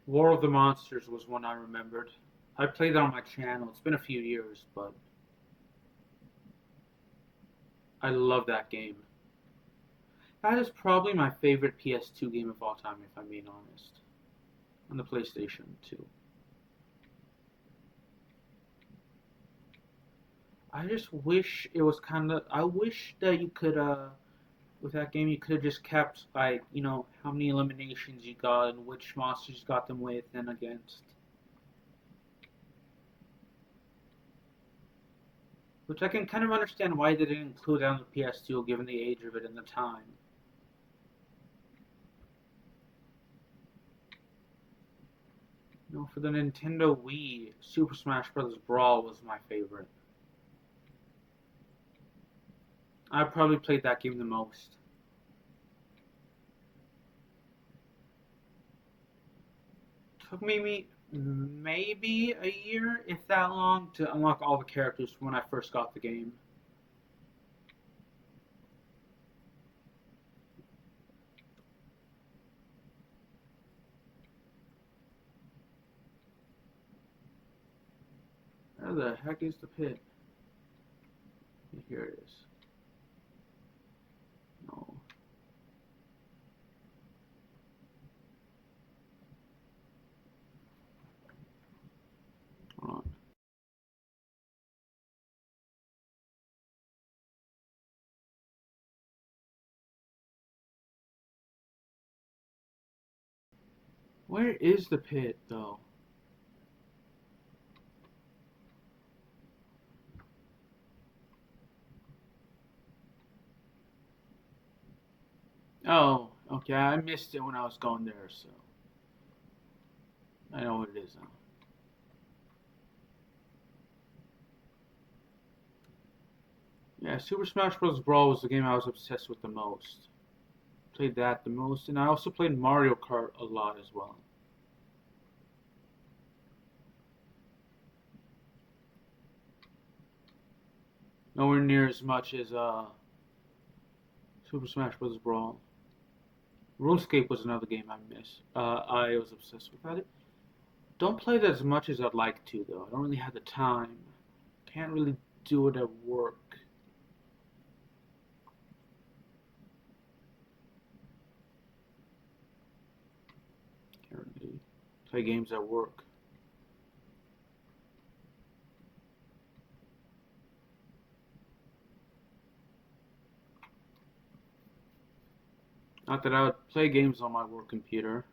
War of the Monsters was one I remembered. I played it on my channel. It's been a few years, but I love that game. That is probably my favorite PS2 game of all time, if I'm being honest. On the PlayStation 2. I just wish it was kind of. I wish that you could, with that game, you could have just kept, like, how many eliminations you got and which monsters you got them with and against. Which I can kind of understand why they didn't include that on the PS2 given the age of it and the time. For the Nintendo Wii, Super Smash Bros. Brawl was my favorite. I probably played that game the most. Took maybe a year, if that long, to unlock all the characters when I first got the game. Where the heck is the pit? Here it is. No. Hold on. Where is the pit, though? Oh, okay. I missed it when I was going there, so I know what it is now. Yeah, Super Smash Bros. Brawl was the game I was obsessed with the most. Played that the most, and I also played Mario Kart a lot as well. Nowhere near as much as Super Smash Bros. Brawl. RuneScape was another game I miss. I was obsessed with that. Don't play that as much as I'd like to, though. I don't really have the time. Can't really do it at work. Can't really play games at work. Not that I would play games on my work computer.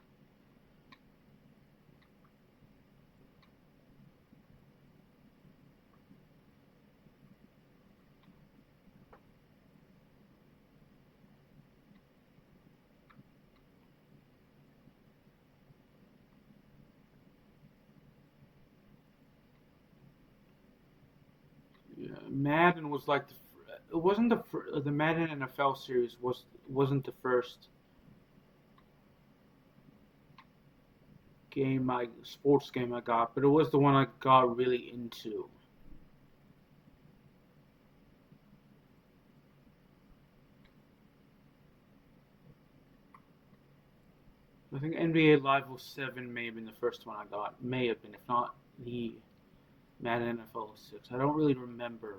Yeah, Madden was like it wasn't the Madden NFL series wasn't the first sports game I got, but it was the one I got really into. I think NBA Live 07 may have been the first one I got. May have been, if not the Madden NFL 06. I don't really remember.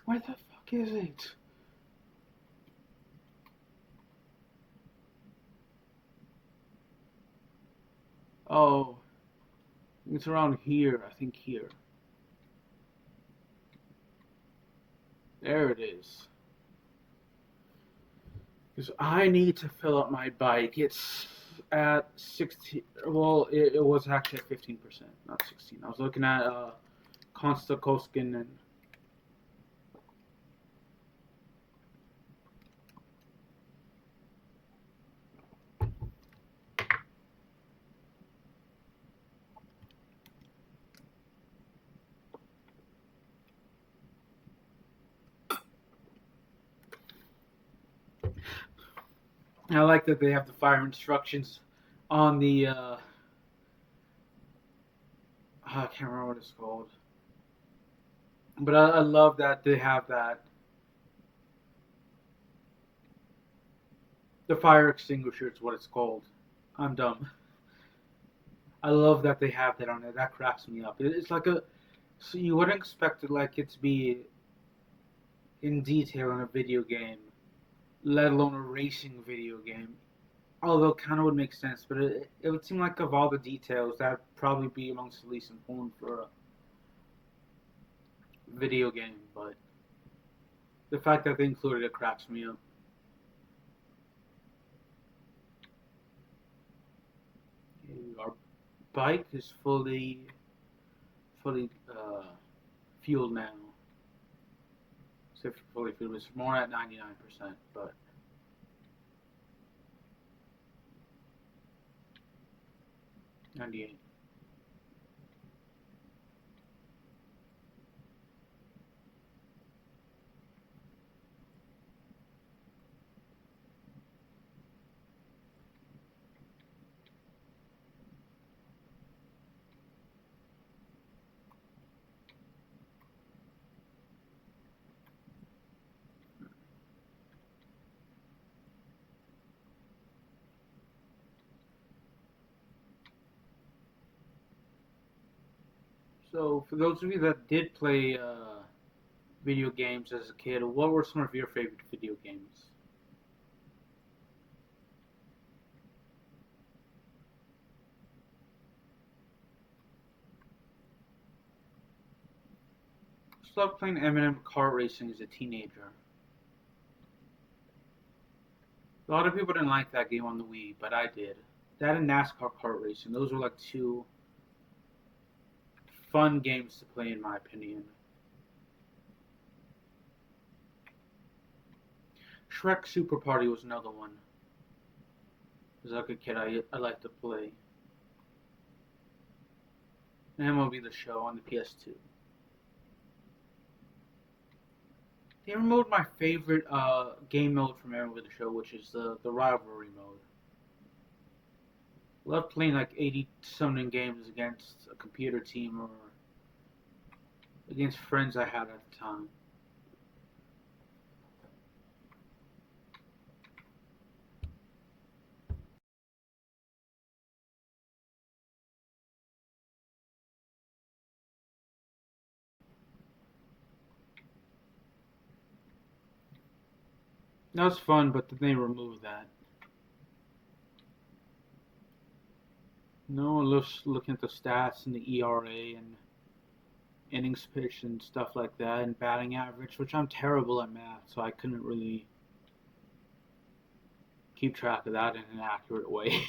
Where the fuck is it? Oh, it's around here. I think here. There it is. Because I need to fill up my bike. It's at 16. Well, it was actually at 15%, not 16. I was looking at Konsta Koskinen. I like that they have the fire instructions on the. I can't remember what it's called. But I love that they have that. The fire extinguisher is what it's called. I'm dumb. I love that they have that on it. That cracks me up. It's like a. So you wouldn't expect it to be in detail in a video game, let alone a racing video game. Although it kind of would make sense, but it would seem like of all the details, that'd probably be amongst the least important for a video game. But the fact that they included it cracks me up. Our bike is fully fueled now. Except for fully fueled, it's more at 99%, but 98. So, for those of you that did play video games as a kid, what were some of your favorite video games? I stopped playing M&M kart racing as a teenager. A lot of people didn't like that game on the Wii, but I did. That and NASCAR kart racing, those were like two fun games to play, in my opinion. Shrek Super Party was another one. As like a kid, I liked to play. And MLB The Show on the PS2. They removed my favorite game mode from MLB The Show, which is the rivalry mode. Love playing like 80 something games against a computer team or against friends I had at the time. That was fun, but then they removed that. No one looks looking at the stats and the ERA and innings pitched and stuff like that, and batting average, which I'm terrible at math, so I couldn't really keep track of that in an accurate way.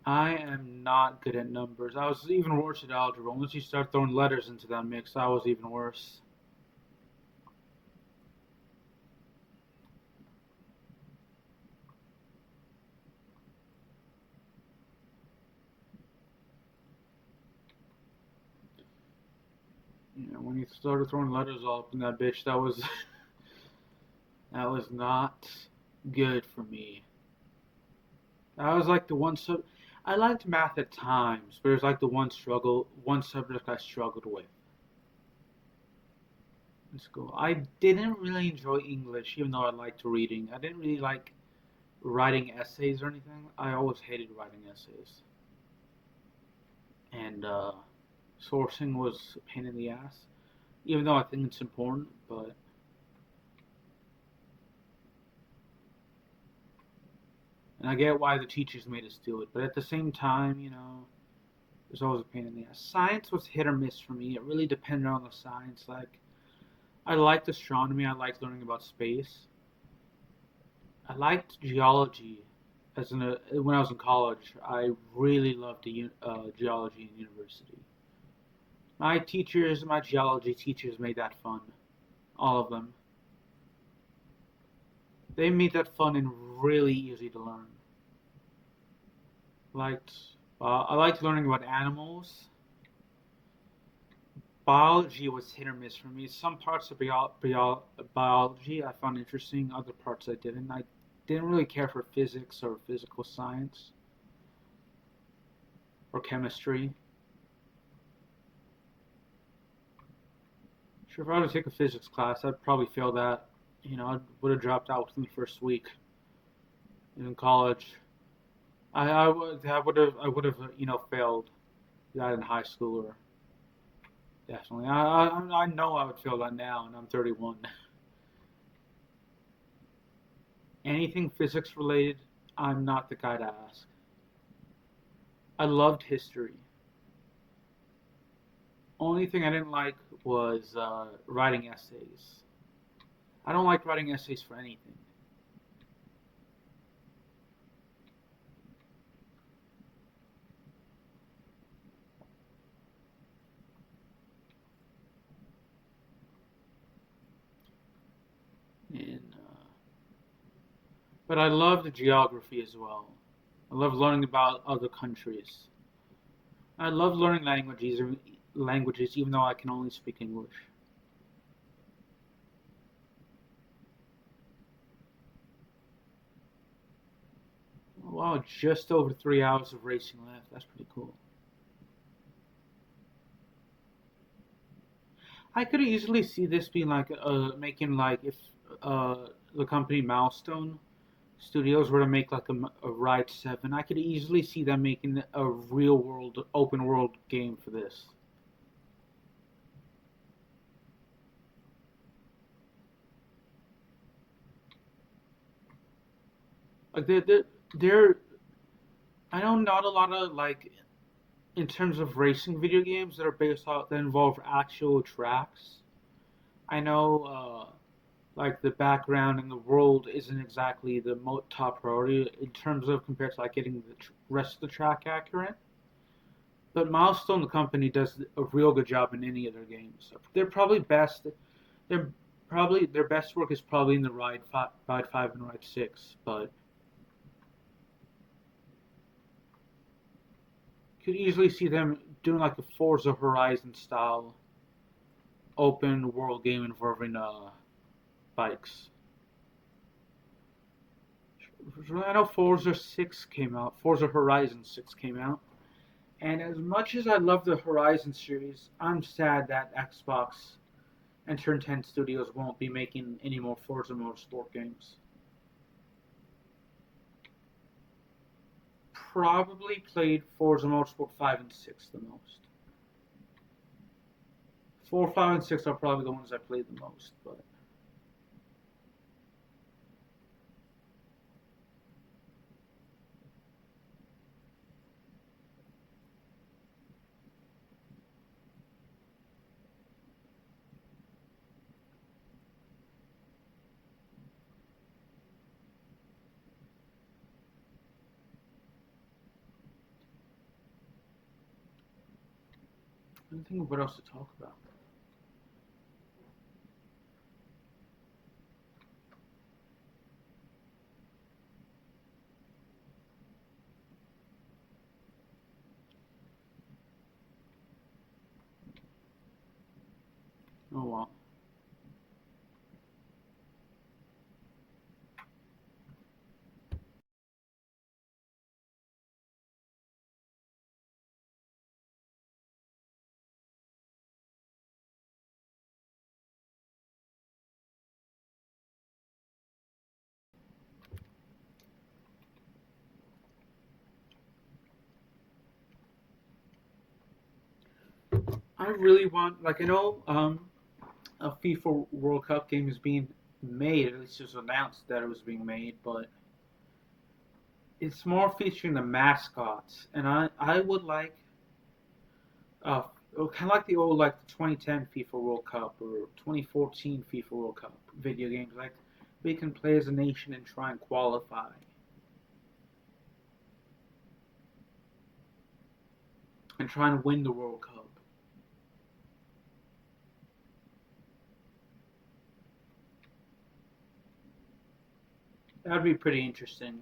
I am not good at numbers. I was even worse at algebra. Once you start throwing letters into that mix, I was even worse. You know, when you started throwing letters all up in that bitch, that was that was not good for me. That was like the one sub. I liked math at times, but it was like the one subject I struggled with in school. I didn't really enjoy English, even though I liked reading. I didn't really like writing essays or anything. I always hated writing essays, and sourcing was a pain in the ass. Even though I think it's important, but and I get why the teachers made us do it, but at the same time, you know, it was always a pain in the ass. Science was hit or miss for me. It really depended on the science. Like I liked astronomy. I liked learning about space. I liked geology. When I was in college, I really loved geology in university. My geology teachers made that fun. All of them. They made that fun and really easy to learn. Liked I liked learning about animals. Biology was hit or miss for me. Some parts of biology I found interesting, other parts I didn't. I didn't really care for physics or physical science or chemistry. Sure, if I were to take a physics class, I'd probably fail that. You know, I would have dropped out within the first week in college. I would have failed that in high school or definitely. I know I would feel that now, and I'm 31. Anything physics related, I'm not the guy to ask. I loved history. Only thing I didn't like was writing essays. I don't like writing essays for anything. And but I loved geography as well. I love learning about other countries. I love learning languages, even though I can only speak English. Wow, just over 3 hours of racing left. That's pretty cool. I could easily see this being like making like if the company Milestone Studios were to make like a Ride 7, I could easily see them making a real world open world game for this. Like they're I know not a lot of like in terms of racing video games that are based off that involve actual tracks. I know like the background and the world isn't exactly the top priority in terms of compared to like getting the rest of the track accurate. But Milestone, the company, does a real good job in any of their games. They're probably best. They're probably their best work is probably in the Ride 5 and Ride 6, but could easily see them doing like a Forza Horizon style open world game involving bikes. I know Forza Horizon 6 came out, and as much as I love the Horizon series, I'm sad that Xbox and Turn 10 Studios won't be making any more Forza Motorsport games. Probably played Forza Motorsport 5 and 6 the most. 4, 5, and 6 are probably the ones I played the most, but I don't think of what else to talk about. Oh well. I really want, like, I know a FIFA World Cup game is being made. At least it was announced that it was being made, but it's more featuring the mascots, and I would like uh kind of like the old like the 2010 FIFA World Cup or 2014 FIFA World Cup video games. Like we can play as a nation and try and qualify and try and win the World Cup. That'd be pretty interesting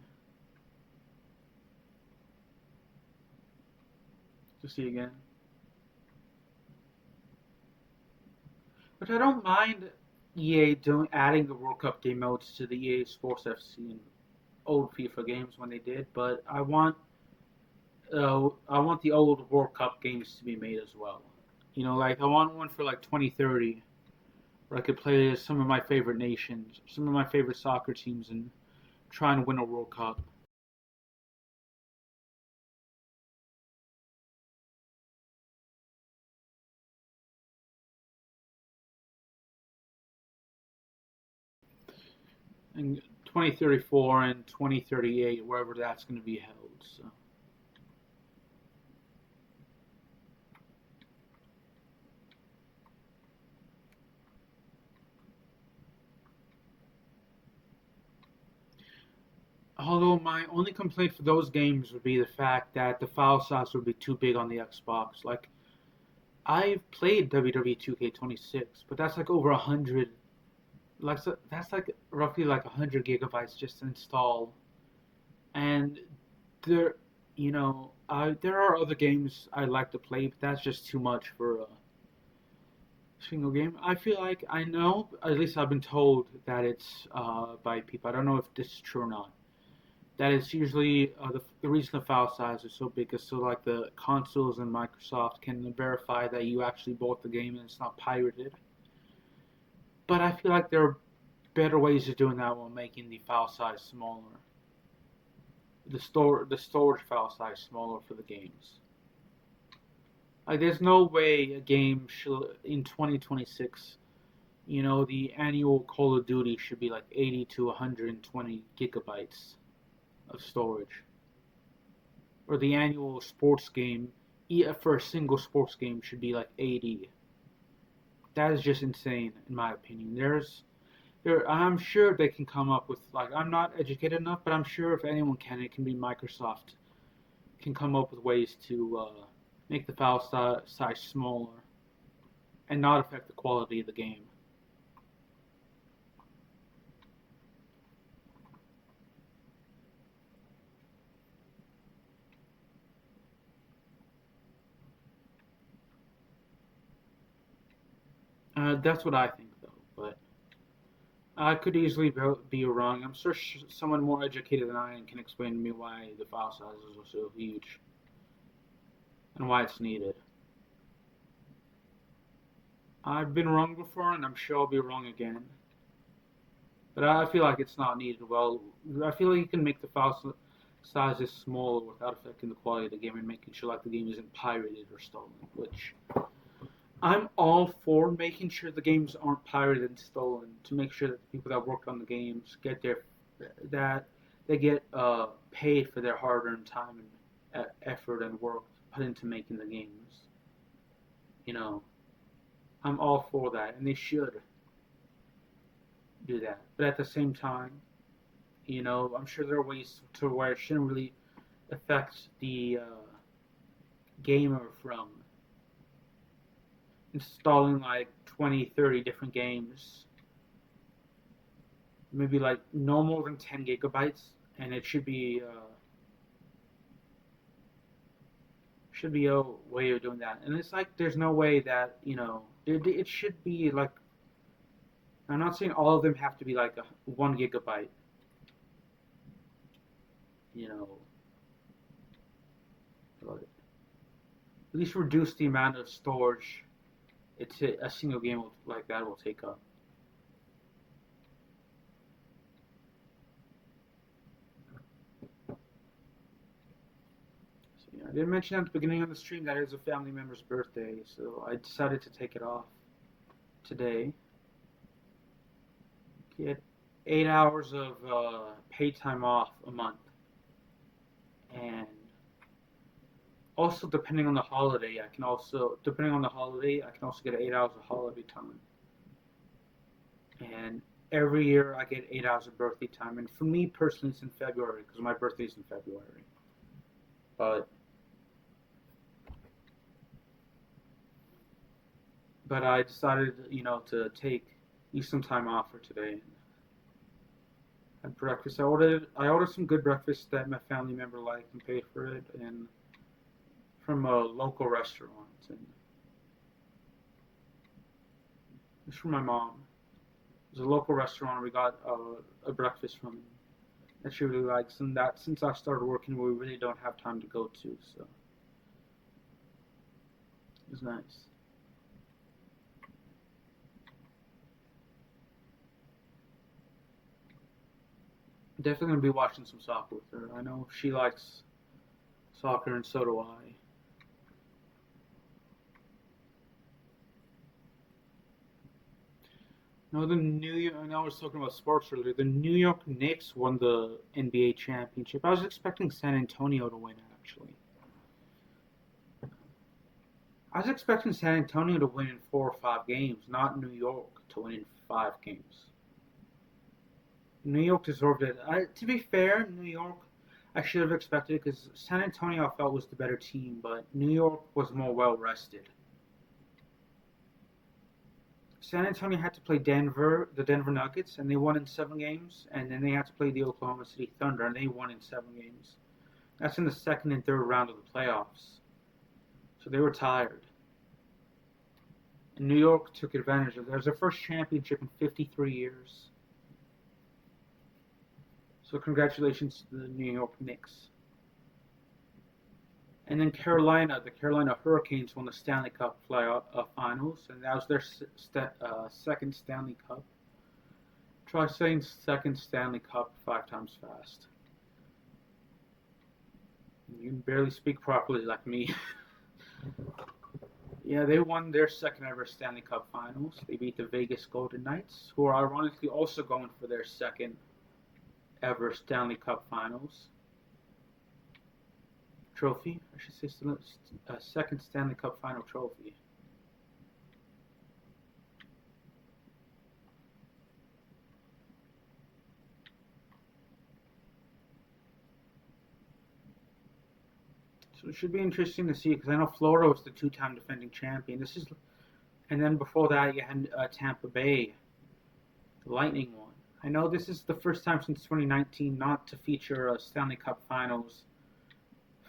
to see again. But I don't mind EA doing adding the World Cup game modes to the EA Sports FC and old FIFA games when they did. But I want the old World Cup games to be made as well. You know, like I want one for like 2030 where I could play as some of my favorite nations, some of my favorite soccer teams, and try and win a World Cup. And 2034 and 2038, wherever that's going to be held. So. Although my only complaint for those games would be the fact that the file size would be too big on the Xbox. Like I've played WWE 2K26, but that's like over 100. Like so that's like roughly like 100 gigabytes just to install. And there, there are other games I like to play, but that's just too much for a single game. I feel like I know, at least I've been told that it's by people. I don't know if this is true or not. That it's usually the reason the file size is so big is so like the consoles and Microsoft can verify that you actually bought the game and it's not pirated. But I feel like there are better ways of doing that while making the file size smaller. The storage file size smaller for the games. Like there's no way a game should in 2026, the annual Call of Duty should be like 80 to 120 gigabytes of storage. Or the annual sports game for a single sports game should be like 80. That is just insane in my opinion. I'm sure they can come up with like I'm not educated enough, but I'm sure if anyone can, it can be Microsoft can come up with ways to make the file size smaller and not affect the quality of the game. That's what I think, though. But I could easily be wrong. I'm sure someone more educated than I am can explain to me why the file sizes are so huge and why it's needed. I've been wrong before, and I'm sure I'll be wrong again. But I feel like it's not needed. Well, I feel like you can make the file sizes smaller without affecting the quality of the game and making sure like the game isn't pirated or stolen. Which I'm all for making sure the games aren't pirated and stolen to make sure that the people that worked on the games get their that they get paid for their hard-earned time and effort and work put into making the games. You know, I'm all for that, and they should do that. But at the same time, I'm sure there are ways to where it shouldn't really affect the gamer from installing like 20, 30 different games, maybe like no more than 10 gigabytes, and it should be a way of doing that. And it's like there's no way that it should be like, I'm not saying all of them have to be like 1 gigabyte, you know, but at least reduce the amount of storage a single game like that will take up. So, yeah, I didn't mention at the beginning of the stream that it was a family member's birthday, so I decided to take it off today. Get 8 hours of paid time off a month, and also depending on the holiday, I can also get 8 hours of holiday time. And every year I get 8 hours of birthday time, and for me personally, it's in February because my birthday's in February. But I decided, to use some time off for today and had breakfast. I ordered some good breakfast that my family member liked and paid for it, and from a local restaurant, and it's from my mom. It was a local restaurant. We got a breakfast from that she really likes, and that since I started working, we really don't have time to go to, so it was nice. Definitely gonna be watching some soccer with her. I know she likes soccer, and so do I. No, the New York. I know I was talking about sports earlier. The New York Knicks won the NBA championship. I was expecting San Antonio to win, actually. I was expecting San Antonio to win in 4 or 5 games, not New York to win in 5 games. New York deserved it. To be fair, New York, I should have expected it because San Antonio I felt was the better team, but New York was more well rested. San Antonio had to play the Denver Nuggets, and they won in 7 games, and then they had to play the Oklahoma City Thunder, and they won in 7 games. That's in the second and third round of the playoffs. So they were tired. And New York took advantage of it. It was their first championship in 53 years. So congratulations to the New York Knicks. And then the Carolina Hurricanes won the Stanley Cup Finals, and that was their second Stanley Cup. Try saying second Stanley Cup 5 times fast. You can barely speak properly like me. Yeah, they won their second ever Stanley Cup Finals. They beat the Vegas Golden Knights, who are ironically also going for their second ever Stanley Cup Finals trophy. I should say second Stanley Cup Final trophy. So it should be interesting to see because I know Florida was the two-time defending champion. And then before that you had Tampa Bay, the Lightning won. I know this is the first time since 2019 not to feature a Stanley Cup Finals.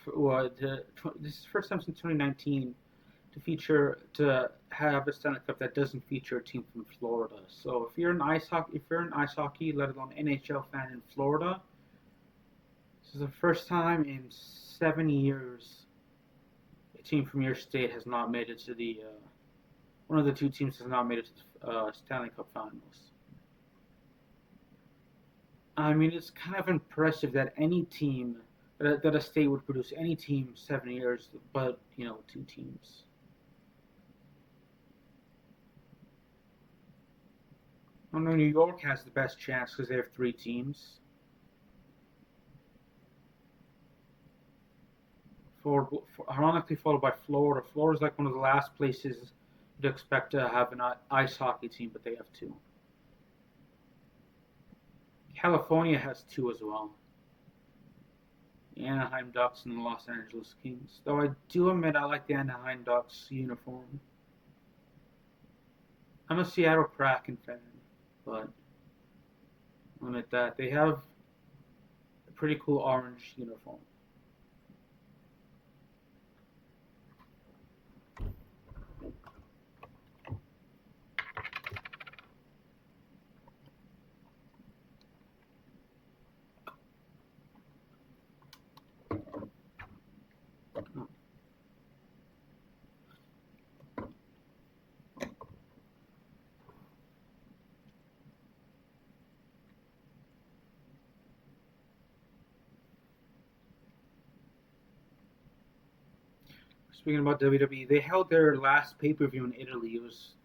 This is the first time since 2019 to have a Stanley Cup that doesn't feature a team from Florida. So if you're an ice hockey, let alone NHL fan in Florida, this is the first time in 7 years a team from your state has not made it to the one of the two teams has not made it to the Stanley Cup Finals. I mean, it's kind of impressive that any team that a state would produce any team 7 years, but two teams. I know New York has the best chance because they have 3 teams. Ironically followed by Florida. Florida's like one of the last places you'd expect to have an ice hockey team, but they have 2. California has 2 as well. The Anaheim Ducks and the Los Angeles Kings. Though I do admit I like the Anaheim Ducks uniform. I'm a Seattle Kraken fan, but I'll admit that they have a pretty cool orange uniform. Speaking about WWE, they held their last pay per view in Italy. It was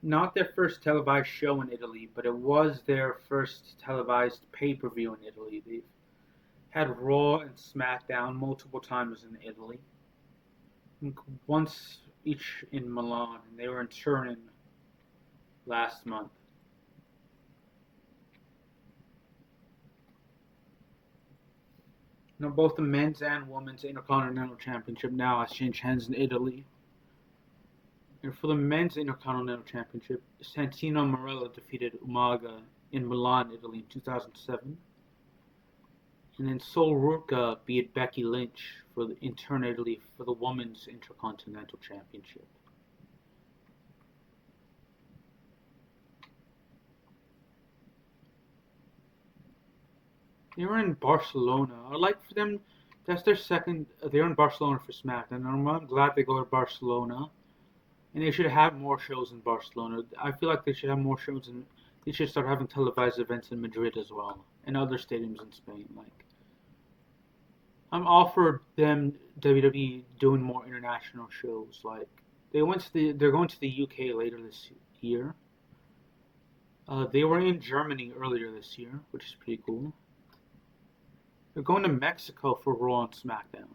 not their first televised show in Italy, but it was their first televised pay per view in Italy. They've had Raw and SmackDown multiple times in Italy, once each in Milan, and they were in Turin last month. Now, both the men's and women's Intercontinental Championship now has changed hands in Italy. And for the men's Intercontinental Championship, Santino Marella defeated Umaga in Milan, Italy in 2007. And then Sol Ruca beat Becky Lynch in Turin, Italy for the Women's Intercontinental Championship. They were in Barcelona. I'd like for them. That's their second. They're in Barcelona for SmackDown. I'm glad they go to Barcelona, and they should have more shows in Barcelona. I feel like they should have more shows, and they should start having televised events in Madrid as well, and other stadiums in Spain. Like, I'm all for them WWE doing more international shows. Like, they're going to the UK later this year. They were in Germany earlier this year, which is pretty cool. They're going to Mexico for Raw and SmackDown.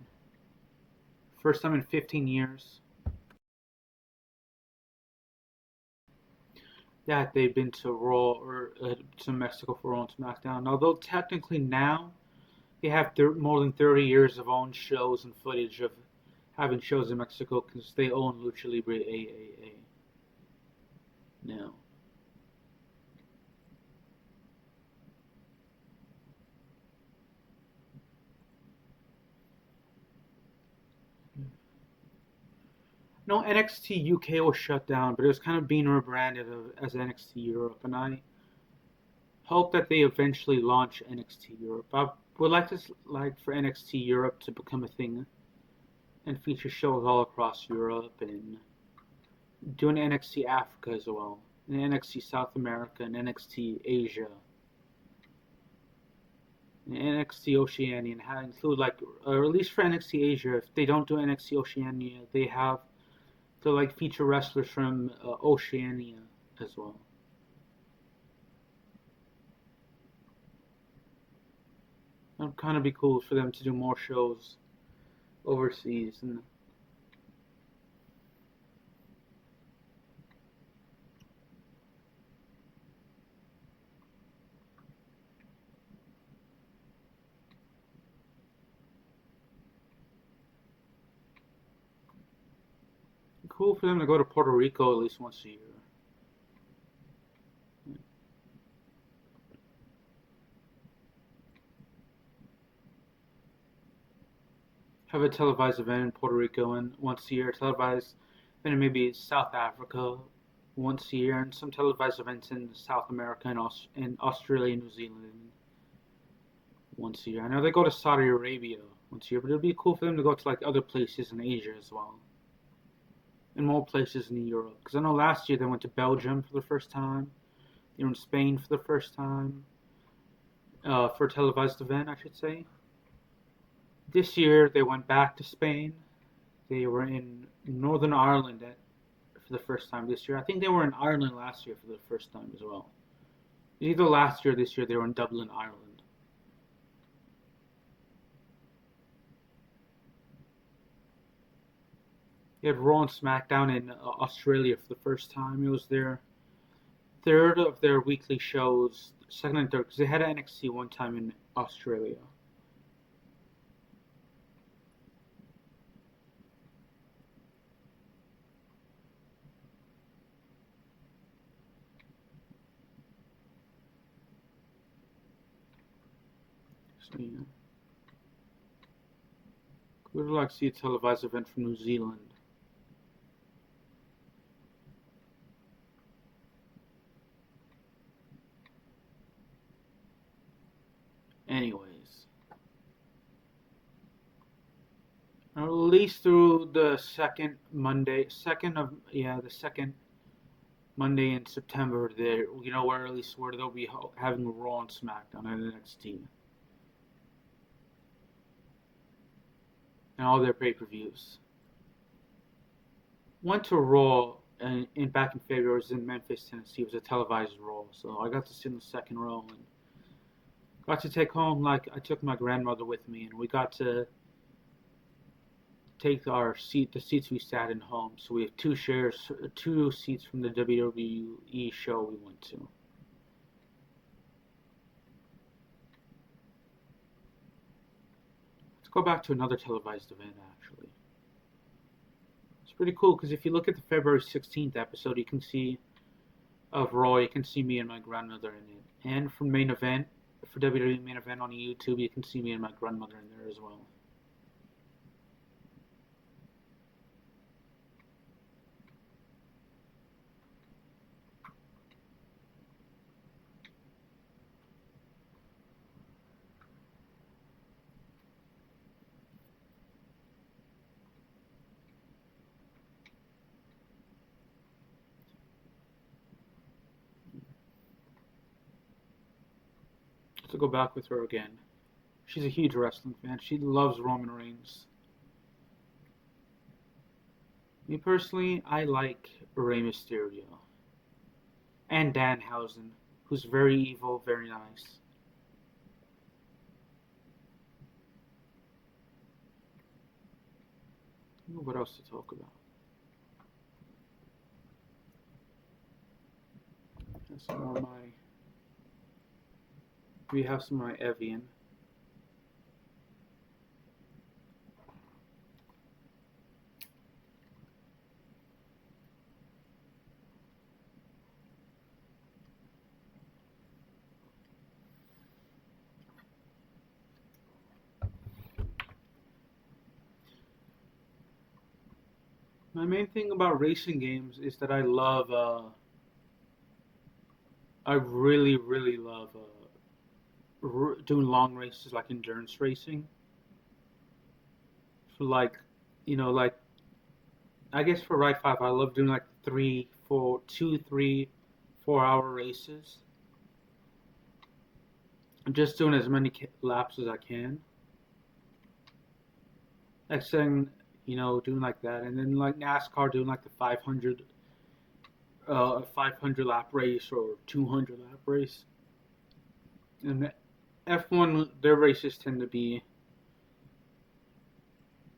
First time in 15 years that they've been to Raw or to Mexico for Raw and SmackDown. Although technically now they have more than 30 years of own shows and footage of having shows in Mexico because they own Lucha Libre AAA now. No, NXT UK was shut down, but it was kind of being rebranded as NXT Europe, and I hope that they eventually launch NXT Europe. I would like for NXT Europe to become a thing and feature shows all across Europe and doing NXT Africa as well, and NXT South America and NXT Asia and NXT Oceania, and include or at least for NXT Asia, if they don't do NXT Oceania, they have to feature wrestlers from Oceania as well. It'd kind of be cool for them to do more shows overseas and cool for them to go to Puerto Rico at least once a year. Have a televised event in Puerto Rico and once a year, televised then maybe South Africa once a year, and some televised events in South America and Australia and New Zealand once a year. I know they go to Saudi Arabia once a year, but it'd be cool for them to go to other places in Asia as well, and more places in Europe. Because I know last year they went to Belgium for the first time. They were in Spain for the first time for a televised event, I should say. This year they went back to Spain. They were in Northern Ireland for the first time this year. I think they were in Ireland last year for the first time as well. Either last year or this year they were in Dublin, Ireland. They had Raw and SmackDown in Australia for the first time. It was their third of their weekly shows, second and third, because they had NXT one time in Australia. So yeah, would like to see a televised event from New Zealand. Anyways, at least through the second Monday in September, there, where at least where they'll be having Raw and SmackDown and NXT and all their pay-per-views. Went to Raw back in February. It was in Memphis, Tennessee. It was a televised Raw, so I got to sit in the second row and got to take home. Like I took my grandmother with me, and we got to take the seats we sat in home. So we have two seats from the WWE show we went to. Let's go back to another televised event, actually. It's pretty cool because if you look at the February 16th episode, you can see of Raw, you can see me and my grandmother in it. And for WWE main event on YouTube, you can see me and my grandmother in there as well. To go back with her again. She's a huge wrestling fan. She loves Roman Reigns. Me personally, I like Rey Mysterio. And Danhausen, who's very evil, very nice. I don't know what else to talk about. We have some of my Evian. My main thing about racing games is that I really, really love doing long races like endurance racing. So like I guess for Ride 5, I love doing like 4 hour races. I'm just doing as many laps as I can. Like saying, doing like that, and then like NASCAR doing like the 500 lap race or 200 lap race. And F1, their races tend to be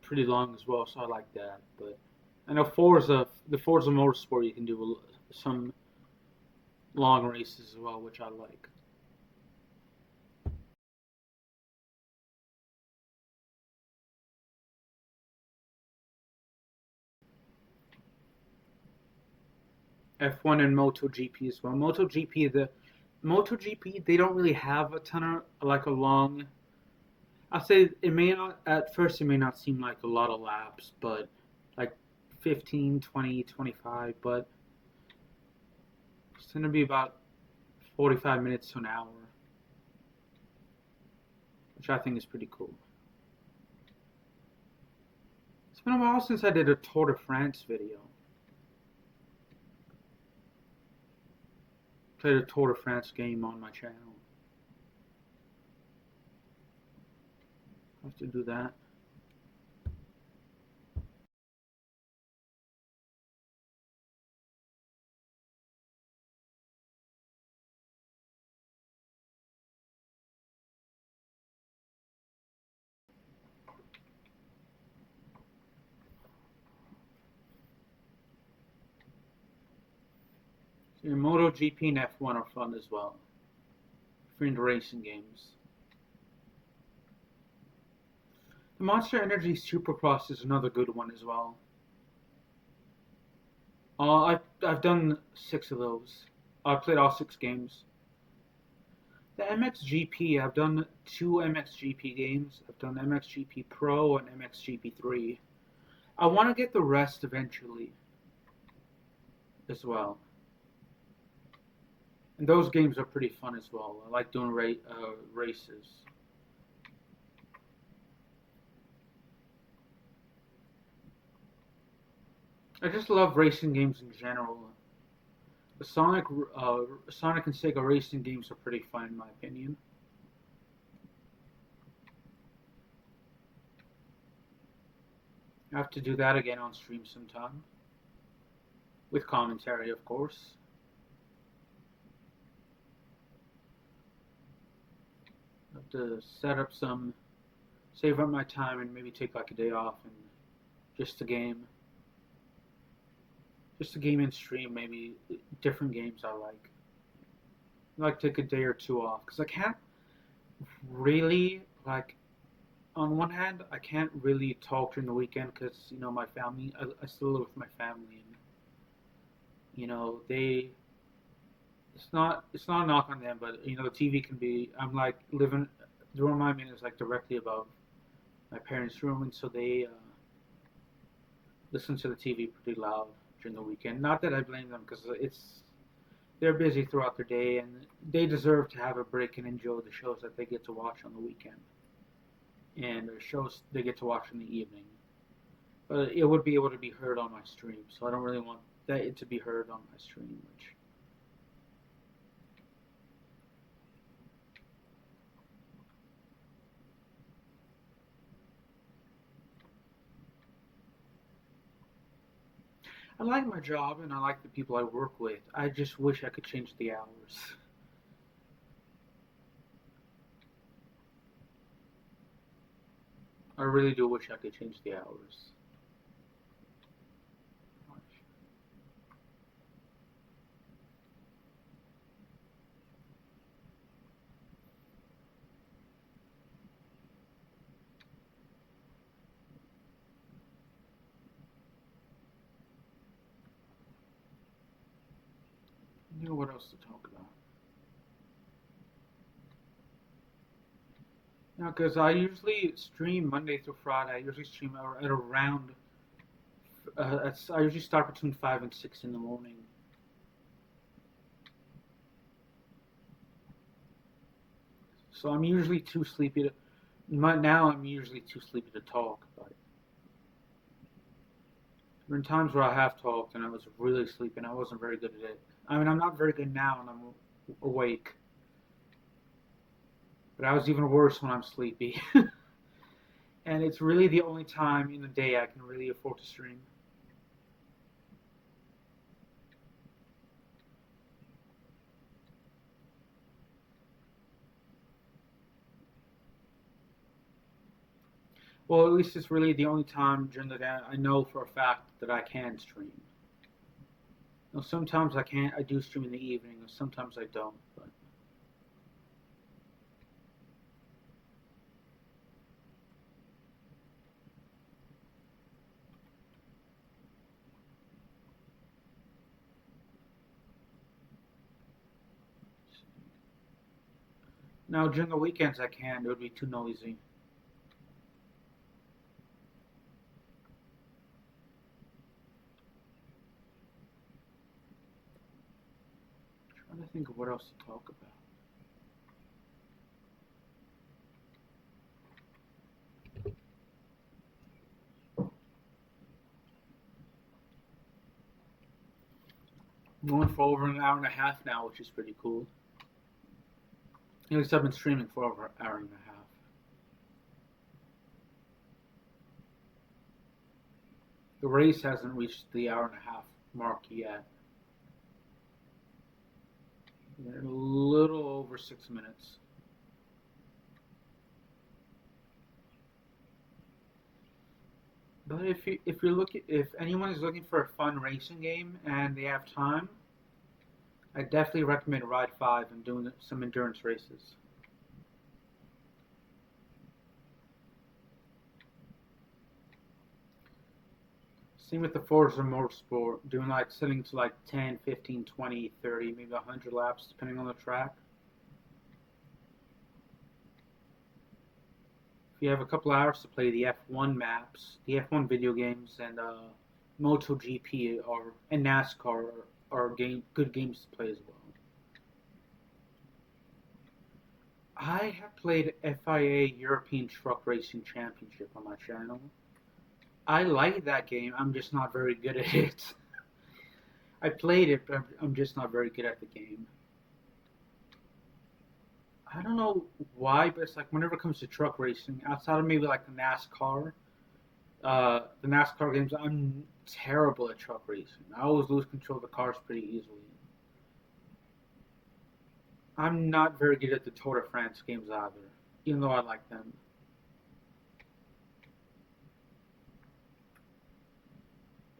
pretty long as well, so I like that. But I know the Forza Motorsport, you can do some long races as well, which I like. F1 and MotoGP as well. MotoGP, they don't really have a ton of like a long. I'll say it may not at first. It may not seem like a lot of laps, but like 15, 20, 25. But it's gonna be about 45 minutes to an hour, which I think is pretty cool. It's been a while since I did a Tour de France video. Played a Tour de France game on my channel. Have to do that. So MotoGP and F1 are fun as well. If you're into racing games. The Monster Energy Supercross is another good one as well. I've done 6 of those. I've played all 6 games. The MXGP, I've done two MXGP games. I've done MXGP Pro and MXGP3. I want to get the rest eventually as well. And those games are pretty fun as well. I like doing races. I just love racing games in general. The Sonic and Sega racing games are pretty fun in my opinion. I have to do that again on stream sometime, with commentary, of course. I have to save up my time and maybe take like a day off and just a game. Just a game and stream, maybe different games I like. I like take a day or two off because I can't really like. On one hand, I can't really talk during the weekend because my family. I still live with my family, and they. It's not a knock on them, but the TV can be. I'm like living. The room I'm in is like directly above my parents' room, and so they listen to the TV pretty loud during the weekend. Not that I blame them because they're busy throughout their day and they deserve to have a break and enjoy the shows that they get to watch on the weekend and the shows they get to watch in the evening. But it would be able to be heard on my stream, so I don't really want that it to be heard on my stream, which I like my job and I like the people I work with. I just wish I could change the hours. I really do wish I could change the hours. You know what else to talk about? Now, because I usually stream Monday through Friday. I usually stream at around. I usually start between 5 and 6 in the morning. So I'm usually too sleepy to. Now I'm usually too sleepy to talk, but there have been times where I have talked and I was really sleepy and I wasn't very good at it. I mean, I'm not very good now when I'm awake, but I was even worse when I'm sleepy. And it's really the only time in the day I can really afford to stream. Well, at least it's really the only time during the day I know for a fact that I can stream. Sometimes I can't. I do stream in the evening, and sometimes I don't. But now during the weekends I can. It would be too noisy. I'm trying to think of what else to talk about. I'm going for over an hour and a half now, which is pretty cool. At least I've been streaming for over an hour and a half. The race hasn't reached the hour and a half mark yet. We're a little over 6 minutes. But if anyone is looking for a fun racing game and they have time, I definitely recommend Ride 5 and doing some endurance races. Same with the Forza Motorsport, doing like setting to like 10, 15, 20, 30, maybe 100 laps depending on the track. you have a couple hours to play the F1 maps, the F1 video games, and MotoGP and NASCAR are good games to play as well. I have played FIA European Truck Racing Championship on my channel. I like that game. I'm just not very good at it. I played it, but I'm just not very good at the game. I don't know why, but it's like whenever it comes to truck racing, outside of maybe like the NASCAR games, I'm terrible at truck racing. I always lose control of the cars pretty easily. I'm not very good at the Tour de France games either, even though I like them.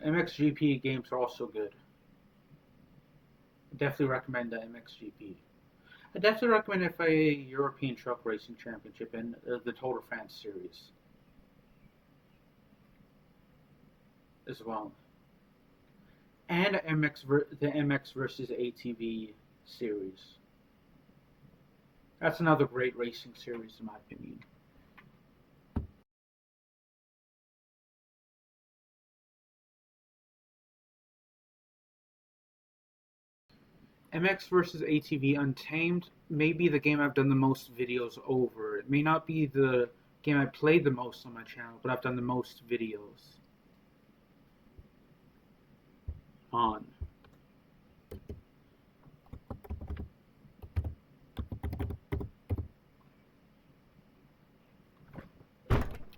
MXGP games are also good. I definitely recommend the MXGP. I definitely recommend FIA European Truck Racing Championship and the Tour de France series as well, and the MX versus ATV series. That's another great racing series in my opinion. MX versus ATV Untamed may be the game I've done the most videos over. It may not be the game I played the most on my channel, but I've done the most videos on.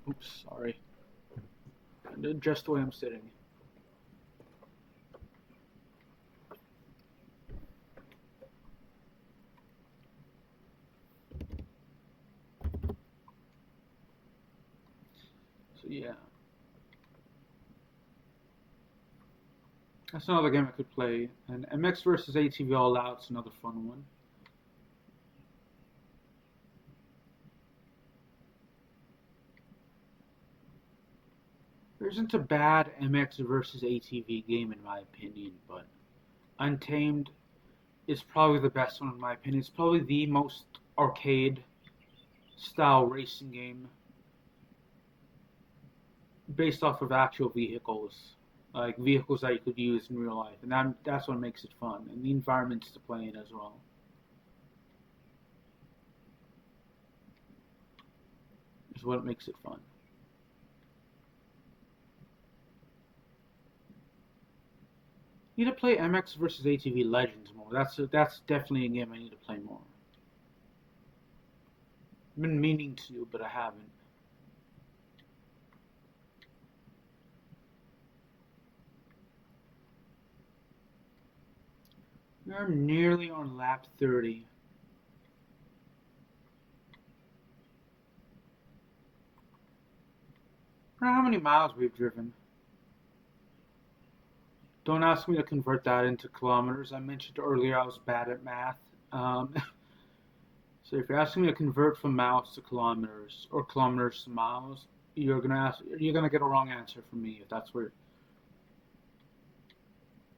Oops, sorry. Just the way I'm sitting. So yeah. That's another game I could play. And MX versus ATV All Out's another fun one. There isn't a bad MX versus ATV game in my opinion, but Untamed is probably the best one in my opinion. It's probably the most arcade style racing game based off of actual vehicles, like vehicles that you could use in real life, and that's what makes it fun, and the environments to play in as well. Is what makes it fun. You need to play MX versus ATV Legends more. That's definitely a game I need to play more. I've been meaning to, but I haven't. We're nearly on lap 30. I don't know how many miles we've driven. Don't ask me to convert that into kilometers. I mentioned earlier I was bad at math. Um, so if you're asking me to convert from miles to kilometers or kilometers to miles, you're gonna get a wrong answer from me if that's where.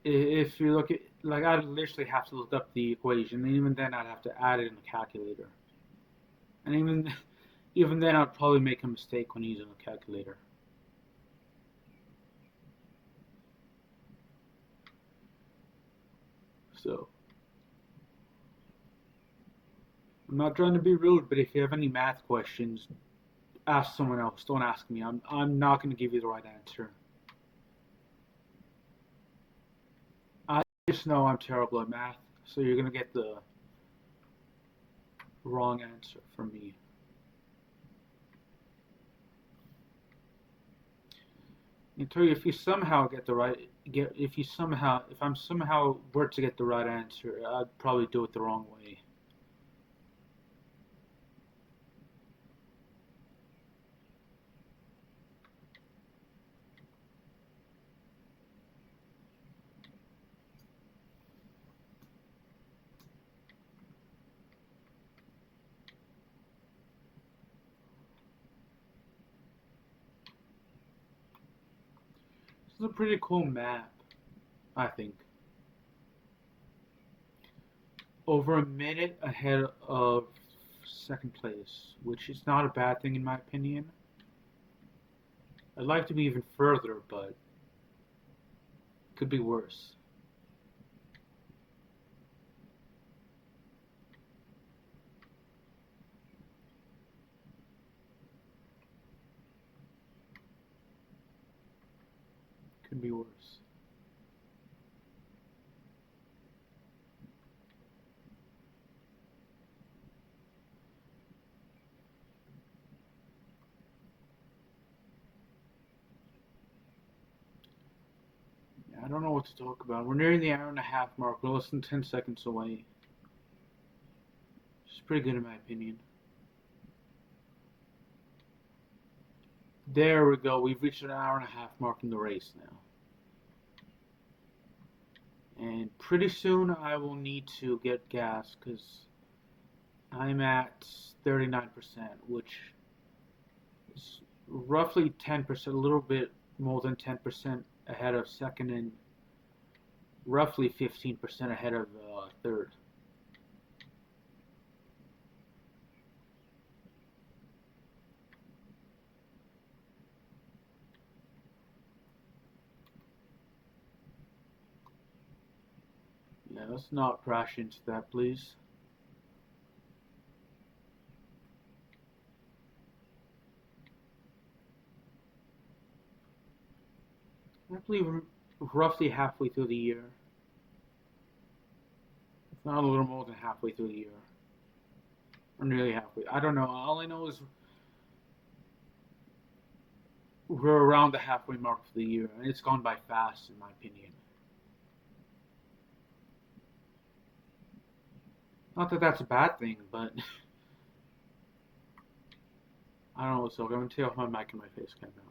If you look at like I'd literally have to look up the equation, and even then I'd have to add it in the calculator, and even then I'd probably make a mistake when using a calculator. So I'm not trying to be rude, but if you have any math questions, ask someone else. Don't ask me. I'm not going to give you the right answer. I just know I'm terrible at math, so you're going to get the wrong answer from me. I tell you, if you somehow get the right if I'm somehow were to get the right answer, I'd probably do it the wrong way. This is a pretty cool map, I think. Over a minute ahead of second place, which is not a bad thing in my opinion. I'd like to be even further, but it could be worse. Could be worse. I don't know what to talk about. We're nearing the hour and a half mark. We're less than 10 seconds away. Which is pretty good in my opinion. There we go. We've reached an hour and a half mark in the race now. And pretty soon I will need to get gas because I'm at 39%, which is roughly 10%, a little bit more than 10% ahead of second and roughly 15% ahead of third. Yeah, let's not crash into that, please. I believe we're roughly halfway through the year. It's not a little more than halfway through the year. Or nearly halfway. I don't know. All I know is we're around the halfway mark for the year, and it's gone by fast, in my opinion. Not that that's a bad thing, but I don't know. So I'm gonna take off my mic and my face cam now.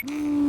You